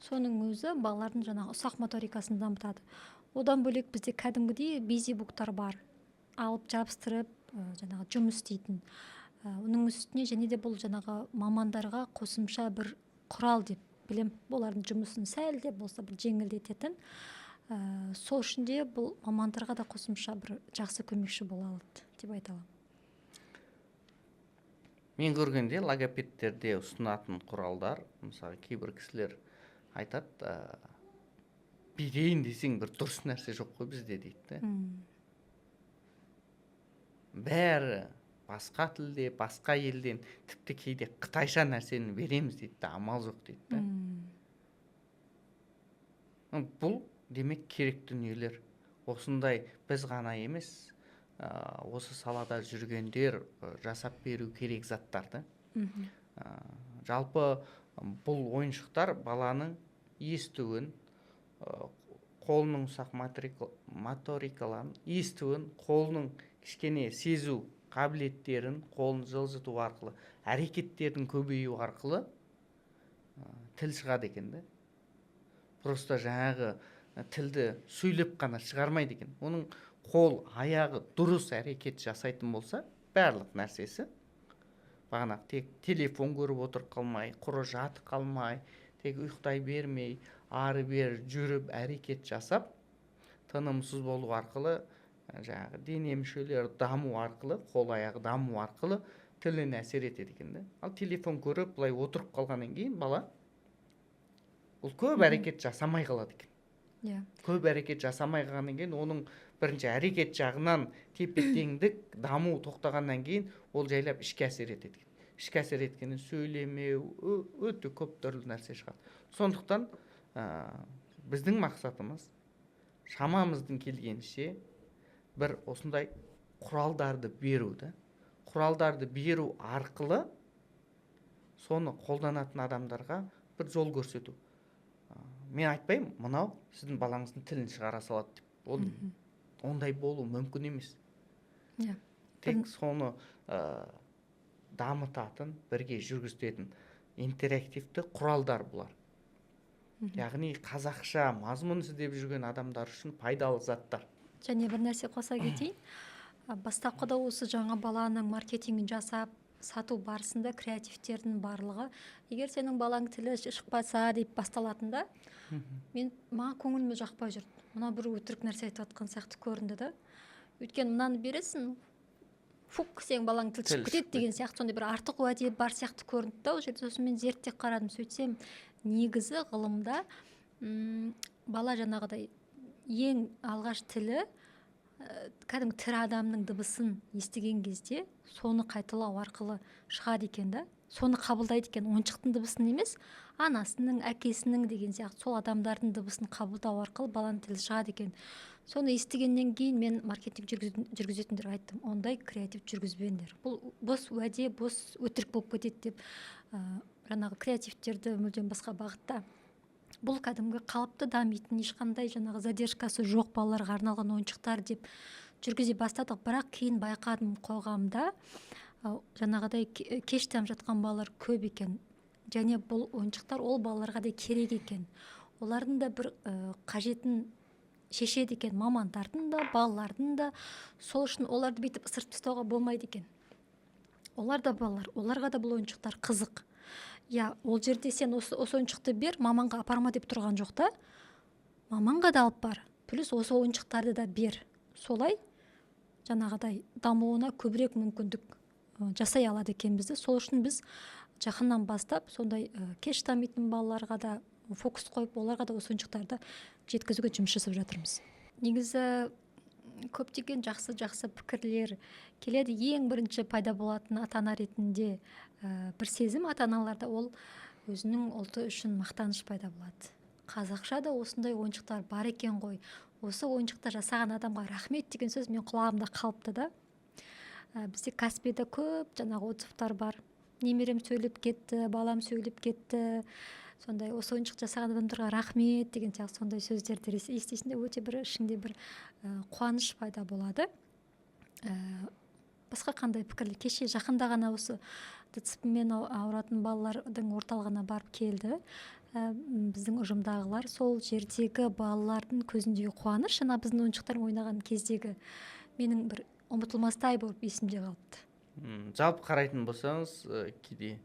Соның өзі балалардың жаңағы ұсақ моторикасын дамытады. Одан бөлек бізде кәдімгідей бизибуктар бар. Алып жабыстырып, жаңағы жұмыс істейтін. Оның үстіне және де бұл жаңағы мамандарға қосымша бір құрал деп білем. Олардың жұмысын сәл де болса бір жеңілдететін. Сол үшін де бұл мамандарға да қосымша бір жақсы көмекші бола алады деп айта аламын. Мен көргенде логопедтерде ұсынатын құралдар, мысалы кейбір кісілер айтады, берейін десең бір дұрыс нәрсе жоқ қой бізде дейді. Бәрі басқа тілде, басқа елден, тіпті кейде қытайша нәрсені береміз дейді, амал жоқ дейді. Бұл демек керек дүниелер. Осындай біз ғана емес, осы салада жүргендер жасап беру керек заттарды. Жалпы бұл ойыншықтар баланың естуін, қолының ұсақ моторикаларын, естуін, қолының кішкене сезу қабілеттерін, қолын жылжыту арқылы, әрекеттердің көбею арқылы тіл шығады екен. Просто жаңағы тілді сөйлеп қана шығармайды екен. Оның қол, аяғы дұрыс әрекет жасайтын болса, барлық нәрсесі, бағана тек телефон көріп отырып қалмай, құры жаты қалмай, тек ұйықтай бермей, ары бері жүріп әрекет жасап, тынымсыз болу арқылы, жаңағы дене мүшелері даму арқылы, қол аяғы даму арқылы тіліне әсер етеді екен да. Ал телефон көріп былай отырып қалғаннан кейін бала ол көп әрекет жасамай қалады екен. иә Көп әрекет жасамай қалғаннан кейін оның бірінші әрекет жағынан тепе теңдік даму тоқтағаннан кейін ол жайлап ішке әсер етеді екен. Ішке әсер еткеннен сөйлемеу өте көп түрлі нәрсе шығады. Сондықтан біздің мақсатымыз шамамыздың келгенше бір осындай құралдарды беру да. Құралдарды беру арқылы соны қолданатын адамдарға бір жол көрсету. Мен айтпаймын, мынау сіздің балаңыздың тілін шығара салады деп. Ол ондай болу мүмкін емес. иә Тек соны дамытатын, бірге жүргізетін интерактивті құралдар бұлар. Яғни қазақша мазмұн іздеп жүрген адамдар үшін пайдалы заттар. және бір нәрсе қоса кетейін. Бастапқыда осы жаңа баланың маркетингін жасап сату барысында креативтердің барлығы, егер сенің балаң тілі шықпаса деп басталатында, маған көңіліме жақпай жүрді. Мына бір өтірік нәрсе айтып жатқан сияқты көрінді да. Өйткені мынаны бересің, фук, сенің балаң тіл шығып кетеді деген сияқты сондай бір артық уәде бар сияқты көрінді да. Ол жерде сосын мен зерттеп қарадым. Сөйтсем, негізі ғылымда бала жаңағыдай ең алғаш тілі кәдімгі тірі адамның дыбысын естіген кезде соны қайталау арқылы шығады екен да. Соны қабылдайды екен, ойыншықтың дыбысын емес, анасының, әкесінің деген сияқты сол адамдардың дыбысын қабылдау арқылы баланың тілі шығады екен. Соны естігеннен кейін мен маркетинг жүргізетіндерге айттым, ондай креатив жүргізбеңдер. Бұл бос уәде, бос өтірік болып кетеді деп, жаңағы креативтерді мүлдем басқа бағытта. Бұл кәдімгі қалыпты дамитын, ешқандай жаңағы задержкасы жоқ балаларға арналған ойыншықтар деп жүргізе бастадық. Бірақ кейін байқадым қоғамда жаңағыдай кеш дамып жатқан балалар көп екен. Және бұл ойыншықтар ол балаларға да керек екен. Олардың да бір қажетін шешеді екен, мамандардың да, балалардың да. Сол үшін оларды бүйтіп ысырып тастауға болмайды екен. Олар да балалар, оларға да бұл ойыншықтар қызық. Я, ол жерде сен осы ойыншықты бер, маманға апарма деп тұрған жоқ та. Маманға да алып бар. Плюс осы ойыншықтарды да бер. Солай жаңағыдай дамуына көбірек мүмкіндік жасай алады екен бізді. Сол үшін біз жақыннан бастап сондай кеш дамитын балаларға да фокус қойып, оларға да осы ойыншықтарды жеткізуге жұмыс жасап жатырмыз. Негізі көптеген жақсы пікірлер келеді. Ең бірінші пайда болатын ата-ана ретінде бір сезім ата-аналарда, ол өзінің ұлты үшін мақтаныш пайда болады. Қазақша да осындай ойыншықтар бар екен ғой. Осы ойыншықтар жасаған адамға рахмет деген сөз мен құлағымда қалыпты да. Бізде Каспида көп жаңағы отзывтар бар. Немерем сөйлеп кетті, балам сөйлеп кетті. Сондай осы ойыншық жасаған адамдарға рахмет деген сияқты сондай сөздерді естисінде өте бір ішінде бір қуаныш пайда болады. Басқа қандай пікірлер? Кеше жақында ғана осы ДЦП-мен ауыратын балалардың орталығына барып келді. Біздің ұжымдағылар, сол жердегі балалардың көзіндегі қуаныш, жаңа біздің ойыншықтар ойнаған кездегі менің бір ұмытылмастай болып есімде қалыпты. Жалпы қарайтын болсаңыз, кейде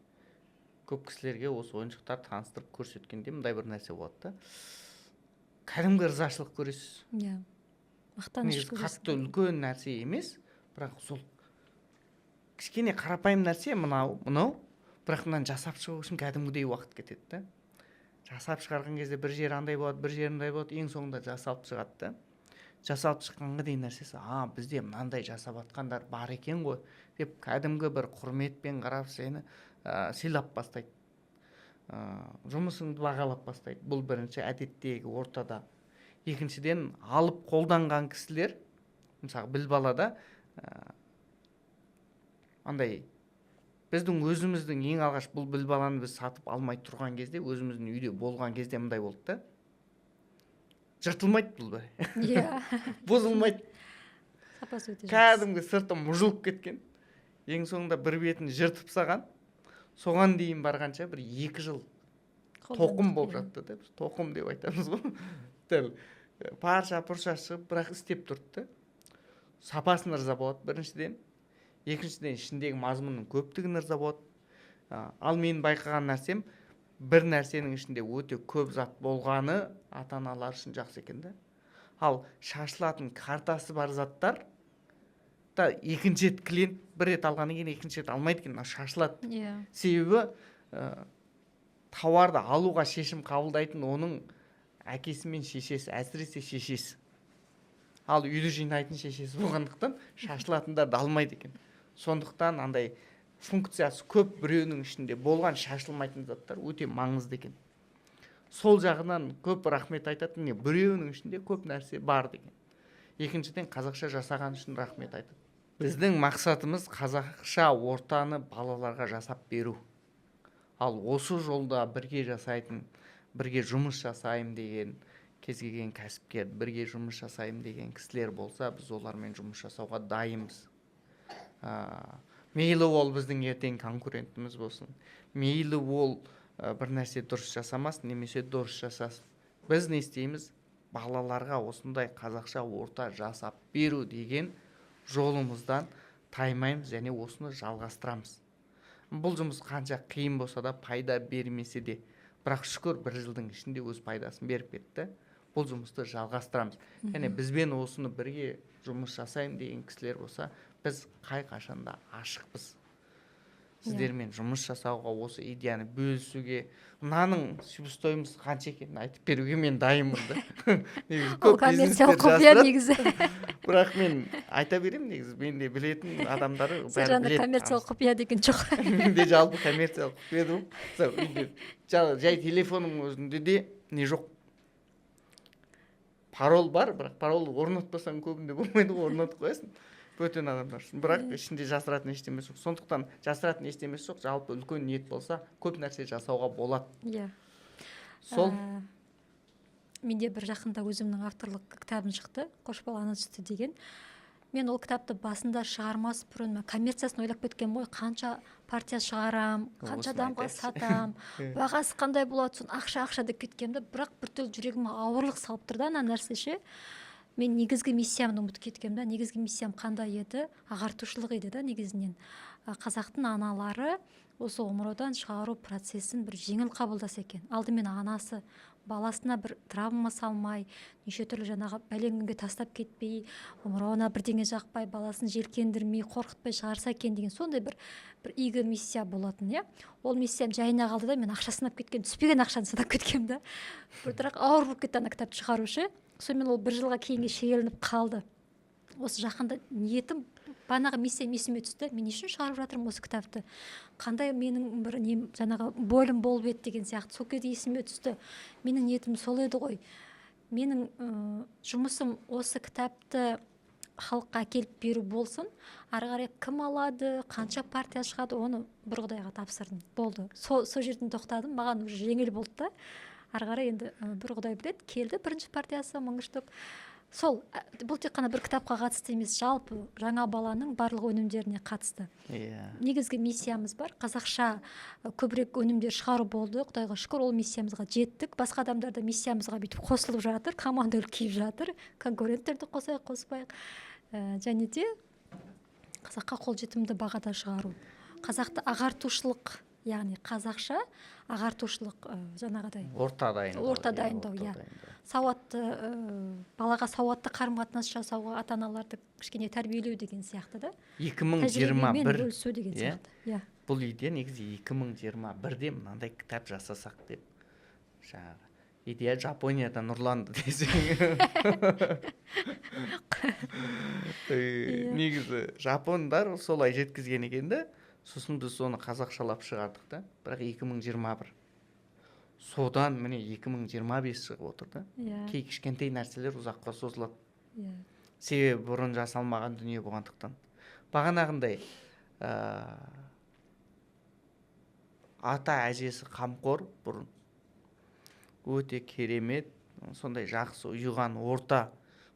көп кісілерге осы ойыншықтар таныстырып көрсеткенде мындай бір нәрсе болады да. Кәдімгі ризашылық көресіз. Иә. Мақтаныш көресіз. Қатты үлкен нәрсе емес, бірақ сол кішкене қарапайым нәрсе мынау, бірақ мынаны жасап шығу үшін кәдімгідей уақыт кетеді да. Жасап шығарған кезде бір жері андай болады, бір жері андай болады, ең соңында жасалып шығады да. Жасалып шыққанға дейін нәрсесі, бізде мынандай жасап жатқандар бар екен ғой деп кәдімгі бір құрметпен қарап сені сыйлап бастайды. Жұмысыңды бағалап бастайды. Бұл бірінші әдеттегі ортада. Екіншіден, алып қолданған кісілер, мысалы біл балада андай біздің өзіміздің ең алғаш бұл біл баланы біз сатып алмай тұрған кезде, өзіміздің үйде болған кезде мындай болды да. Жыртылмайды бұл бәрі. Иә. Бұзылмайды. Сапасы өте жақсы. Кәдімгі сырты мұжылып кеткен. Ең соңында бір бетін жыртып саған, соған дейін барғанша бір 2 жыл тоқым болып жатты да. Тоқым деп айтамыз ғой. Дәл парша шығып, бірақ істеп тұрды да. Сапасына риза болады біріншіден. Екіншіден, ішіндегі мазмұнның көптігіне риза болады. Ал мен байқаған нәрсем, бір нәрсенің ішінде өте көп зат болғаны ата-аналар үшін жақсы екен да. Ал шашылатын картасы бар заттар уақытта екінші рет клиент бір рет алғаннан кейін екінші рет алмайды екен, шашылады. иә Себебі тауарды алуға шешім қабылдайтын оның әкесі мен шешесі, әсіресе шешесі. Ал үйді жинайтын шешесі болғандықтан шашылатындарды алмайды екен. Сондықтан андай функциясы көп біреуінің ішінде болған шашылмайтын заттар өте маңызды екен. Сол жағынан көп рахмет айтатын, не біреуінің ішінде көп нәрсе бар деген. Екіншіден, қазақша жасаған үшін рахмет айтады. Біздің мақсатымыз қазақша ортаны балаларға жасап беру. Ал осы жолда бірге жасайтын, бірге жұмыс жасайым деген кез келген кәсіпкер, бірге жұмыс жасайым деген кісілер болса, біз олармен жұмыс жасауға дайынбыз. Мейлі ол біздің ертең конкурентіміз болсын, мейлі ол бір нәрсе дұрыс жасамасын, немесе дұрыс жасасын. Біз не істейміз? Балаларға осындай қазақша орта жасап беру деген жолымыздан таймаймыз және осыны жалғастырамыз. Бұл жұмыс қанша қиын болса да, пайда бермесе де, бірақ шүкір бір жылдың ішінде өз пайдасын беріп кетті. Бұл жұмысты жалғастырамыз. Және бізбен осыны бірге жұмыс жасайым деген кісілер болса, біз қай қашанда ашықпыз. Сіздермен жұмыс жасауға, осы идеяны бөлісуге, мынаның себестоимыз қанша екенін айтып беруге мен дайынмын да. Ол коммерциялық құпия негізі. Бірақ мен айта беремін негізі, мен де білетін адамдары бәрі Сержанда біледі. коммерциялық құпия деген жоқ. Менде жалпы коммерциялық құпия жоқ. Жай телефонның өзінде де не жоқ. Парол бар, бірақ парол орнатпасаң көбінде болмайды, орнатып қоясың. Бөтен адамдар үшін. Бірақ ішінде жасыратын ештемесі жоқ. Сондықтан жасыратын ештемесі жоқ. Жалпы үлкен ниет болса, көп нәрсе жасауға болады. Иә. Сол. Менде бір жақында өзімнің авторлық кітабым шықты, Қош баланы түсті деген. Мен ол кітапты басында шығармас бұрын коммерциясын ойлап кеткен ғой, қанша партия шығарам, қанша адамға сатам, бағасы қандай болады, сон ақша деп кеткенде, бірақ біртүрлі жүрегіме ауырлық салып тұрды ана нәрсе ше. Мен негізгі миссиямды ұмытып кеткем да. Негізгі миссиям қандай еді? Ағартушылық еді да негізінен. Қазақтың аналары осы омыраудан шығару процесін бір жеңіл қабылдаса екен. Алдымен анасы баласына бір травма салмай, неше түрлі жаңағы бәлеңге тастап кетпей, омырауына бірдеңе жақпай, баласын желкендірмей, қорқытпай шығарса екен деген сондай бір игі миссия болатын, иә. Ол миссиям жайына қалды да, мен ақша сынап кеткен, түспеген ақшаны сынап кеткем да. Бірақ ауыр болып кетті ана кітапты шығарушы. Сонымен ол бір жылға кейінге шегеленіп қалды. Осы жақында ниетім, бағанағы миссиям есіме түсті. Мен не үшін шығарып жатырмын осы кітапты? Қандай менің бір жаңағы бөлім болып еді деген сияқты. Сол кезде есіме түсті. Менің ниетім сол еді ғой. Менің жұмысым осы кітапты халыққа әкеліп беру болсын. Ары қарай кім алады, қанша партия шығады, оны бір Құдайға тапсырдым. Болды. Сол жерден тоқтадым. Маған уже жеңіл болды да. Ары қарай енді бір Құдай біледі, келді бірінші партиясы 1000 штук. Сол, бұл тек қана бір кітапқа қатысты емес, жалпы жаңа баланың барлық өнімдеріне қатысты. Негізгі миссиямыз бар, қазақша көбірек өнімдер шығару болды. Құдайға шүкір, ол миссиямызға жеттік. Басқа адамдар да миссиямызға бүйтіп қосылып жатыр, команда үлкейіп жатыр, конкуренттерді қосайық, қоспайық. Және де қазаққа қолжетімді бағада шығару. Қазақты ағартушылық, яғни қазақша ағартушылық, жаңағыдай орта дайындау, иә. Сауатты балаға сауатты қарым-қатынас жасауға ата-аналарды кішкене тәрбиелеу деген сияқты да. 2021 бөлісу деген сияқты. Иә. Бұл идея негізі 2021-де мынандай кітап жасасақ деп. Жаңағы идея Жапониядан ұрланды десең. Негізі жапондар солай жеткізген екен де. Сосын біз соны қазақшалап шығардық да. Бірақ 2021. Содан міне 2025 шығып отыр да. Кей кішкентай нәрселер ұзаққа созылады. Себебі бұрын жасалмаған дүние болғандықтан. Бағанағындай ата әжесі қамқор бұрын. Өте керемет, сондай жақсы ұйыған орта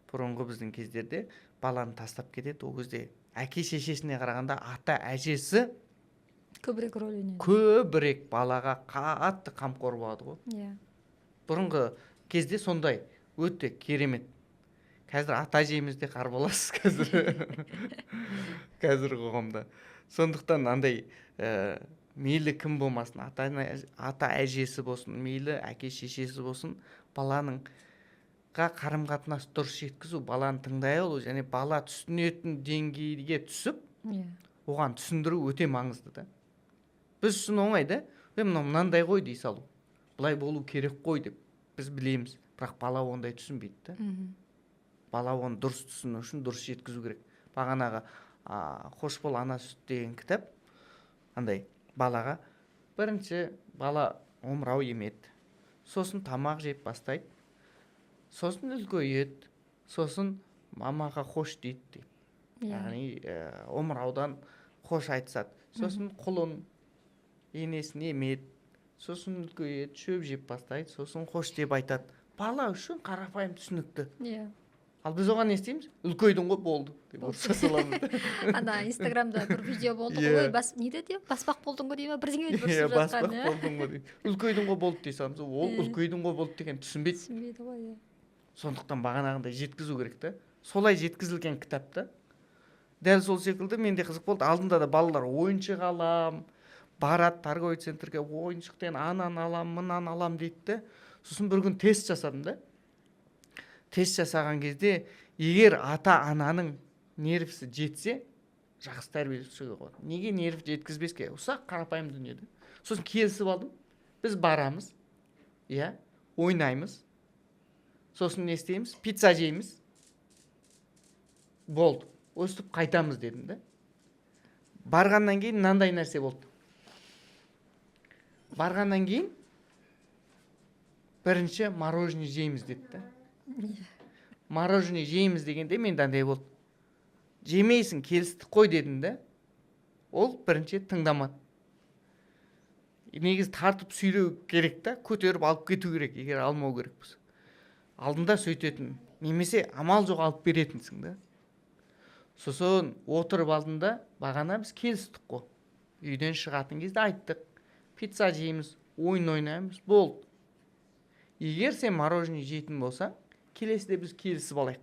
бұрынғы біздің кездерде баланы тастап кетеді. Ол кезде әке шешесіне қарағанда ата әжесі көбірек рөл ойнайды. Көбірек балаға қатты қамқор болады ғой. Бұрынғы кезде сондай өте керемет. Қазір ата әжемізде қарбалас қазір қоғамда. Сондықтан андай мейлі кім болмасын, ата әжесі болсын, мейлі әке шешесі болсын, баланың қарым қатынас дұрыс жеткізу, баланы тыңдай алу және бала түсінетін деңгейге түсіп, оған түсіндіру өте маңызды да. Біз үшін оңай да, мынандай ғой дей салу, былай болу керек қой деп біз білеміз, бірақ бала ондай түсінбейді да. Бала оны дұрыс түсіну үшін дұрыс жеткізу керек. Бағанағы Қош бол ана сүт деген кітап, андай балаға бірінші бала омырау емеді, сосын тамақ жеп бастайды, сосын үлкейеді, сосын мамаға қош дейді деп. Яғни омыраудан қош айтысады. Сосын құлын енесін емеді, сосын үлкейеді, шөп жеп бастайды, сосын қош деп айтады. Бала үшін қарапайым түсінікті. Ал біз оған не істейміз? Үлкейдің ғой, болды деп ұрса саламыз. Ана Инстаграмда бір видео болды ғой, не деді? Баспақ болдың ғой дейме, бірдеңе айтып ұрсып жатқан. Баспақ болдың ғой дейді. Үлкейдің ғой болды дей саламыз. Ол үлкейдің ғой болды деген түсінбейді. Түсінбейді ғой. Сондықтан бағанағындай жеткізу керек та. Солай жеткізілген кітапта. Дәл сол секілді менде қызық болды. Алдында да балалар ойыншық алам, барады торговый центрге, ойыншықтан анан алам, мынан алам дейді. Сосын бір күн тест жасадым да. Тест жасаған кезде, егер ата-ананың нервісі жетсе, жақсы тәрбиелеушіге болады. Неге нерв жеткізбеске? Ұсақ қарапайым дүниеде. Сосын келісіп алдым. Біз барамыз, ойнаймыз. Сосын не істейміз? Пицца жейміз. Болды. Өстіп қайтамыз дедім да. Барғаннан кейін мынандай нәрсе болды. Барғаннан кейін бірінші мороженое жейміз деді да. Мороженое жейміз дегенде мен андай болды. Жемейсің, келістік қой дедім да. Ол бірінші тыңдамады. Негізі тартып сүйреу керек та, көтеріп алып кету керек, егер алмау керек болса. Алдында сөйтетін, немесе амал жоқ алып беретінсің да. Сосын отырып алдында бағана біз келістік қой. Үйден шығатын кезде айттық. Пицца жейміз, ойын ойнаймыз, болды. Егер сен мороженое жейтін болсаң, келесіде біз келісіп алайық.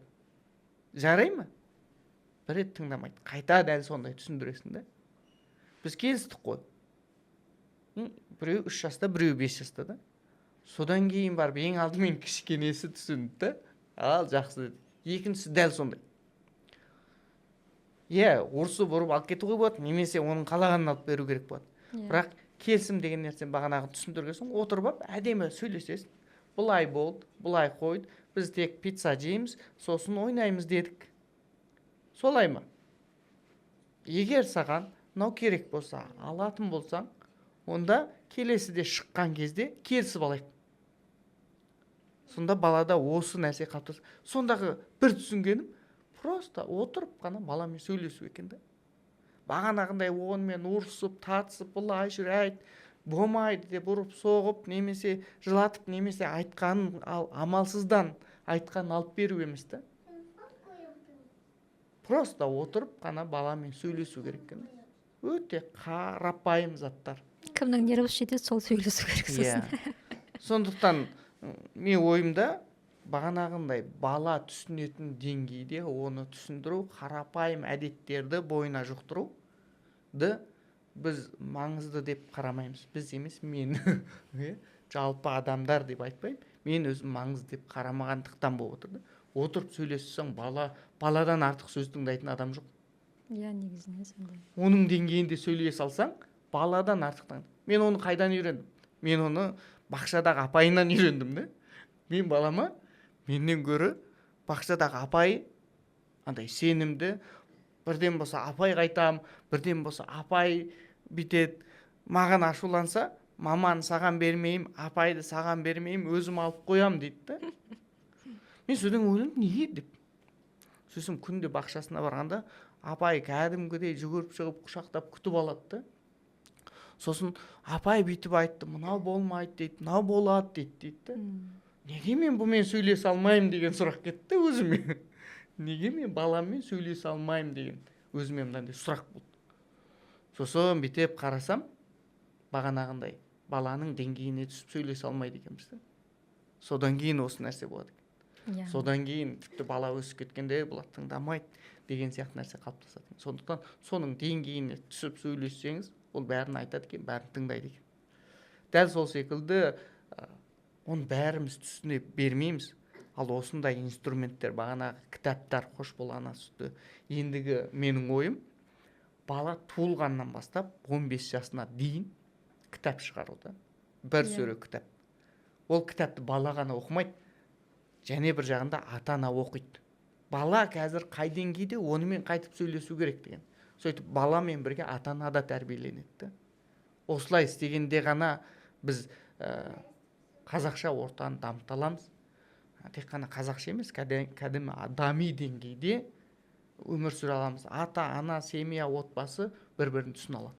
Жарай ма? Бір рет тыңдамайды. Қайта дәл сондай түсіндіресің да. Біз келістік қой. Біреу 3 жаста, біреу 5 жаста да. Содан кейін барып ең алдымен кішкенесі түсінді да. Ал жақсы деді. Екіншісі дәл сондай. Ұрсып ұрып алып кетуге болады, немесе оның қалағанын алып беру керек болады. Бірақ келісім деген нәрсені бағанағы түсіндіргесің, отырып алып әдемі сөйлесесің. Бұлай болды, бұлай қойды. Біз тек пицца жейміз, сосын ойнаймыз дедік. Солай ма? Егер саған мынау керек болса, алатын болсаң, онда келесіде шыққан кезде келісіп алайық. Сонда балада осы нәрсе қалыптасады. Сондағы бір түсінгенім, просто отырып қана баламен сөйлесу екен да. Бағанағындай онымен ұрсып, татысып, бұлай жүр айт, болмайды деп ұрып соғып, немесе жылатып, немесе айтқанын амалсыздан айтқанын алып беру емес та. Просто отырып қана баламен сөйлесу керек екен. Өте қарапайым заттар. Кімнің нервісі жетеді, сол сөйлесу керек сосын. Сондықтан мен ойымда бағанағындай бала түсінетін деңгейде оны түсіндіру, қарапайым әдеттерді бойына жұқтыруды біз маңызды деп қарамаймыз. Біз емес, мен жалпы адамдар деп айтпаймын. Мен өзім маңызды деп қарамағандықтан болып отырды. Отырып сөйлессең, баладан артық сөз тыңдайтын адам жоқ. Негізінде сондай. Оның деңгейінде сөйлей салсаң, баладан артықтан. Мен оны қайдан үйрендім? Мен оны бақшадағы апайынан үйрендім да. Мен балама менен гөрі бақшадағы апай андай сенімді, бірден болса апай қайтам, бірден болса апай бітет. Маған ашуланса, маманы саған бермеймін, апайды саған бермеймін, өзім алып қоям дейді да. Мен сөйден ойлаймын, неге деп. Сөзім күнде бақшасына барғанда, апай кәдімгідей жүгіріп шығып құшақтап күтіп алады да. Сосын апай бүйтіп айтты, мынау болмайды дейді, мынау болады дейді. Неге мен бұмен сөйлесе алмаймын деген сұрақ кетті өзіме. Неге мен баламмен сөйлесе алмаймын деген өзіме мынандай сұрақ болды. Сосын бітеп қарасам, бағанағындай баланың деңгейіне түсіп сөйлесе алмайды екенбіз да. Содан кейін осы нәрсе болады. Содан кейін тіпті бала өсіп кеткенде бұлар тыңдамайды деген сияқты нәрсе қалыптасады. Сондықтан соның деңгейіне түсіп сөйлессеңіз, ол бәрін айтады екен, бәрін тыңдайды екен. Дәл сол секілді оны бәріміз түсіне бермейміз. ал осындай инструменттер бағанағы кітаптар қош бол ана сүті. Ендігі менің ойым, бала туылғаннан бастап 15 жасына дейін кітап шығаруда. Бір сөре кітап. Ол кітапты бала ғана оқымайды, және бір жағында ата ана оқиды. Бала қазір қай деңгейде, онымен қайтып сөйлесу керек деген. Сөйтіп баламен бірге ата ана да тәрбиеленеді. Осылай істегенде ғана біз қазақша ортаны дамыта аламыз. Тек қана қазақша емес, кәдімгі адами деңгейде өмір сүре аламыз. Ата ана, семья, отбасы бір-бірін түсіне алады.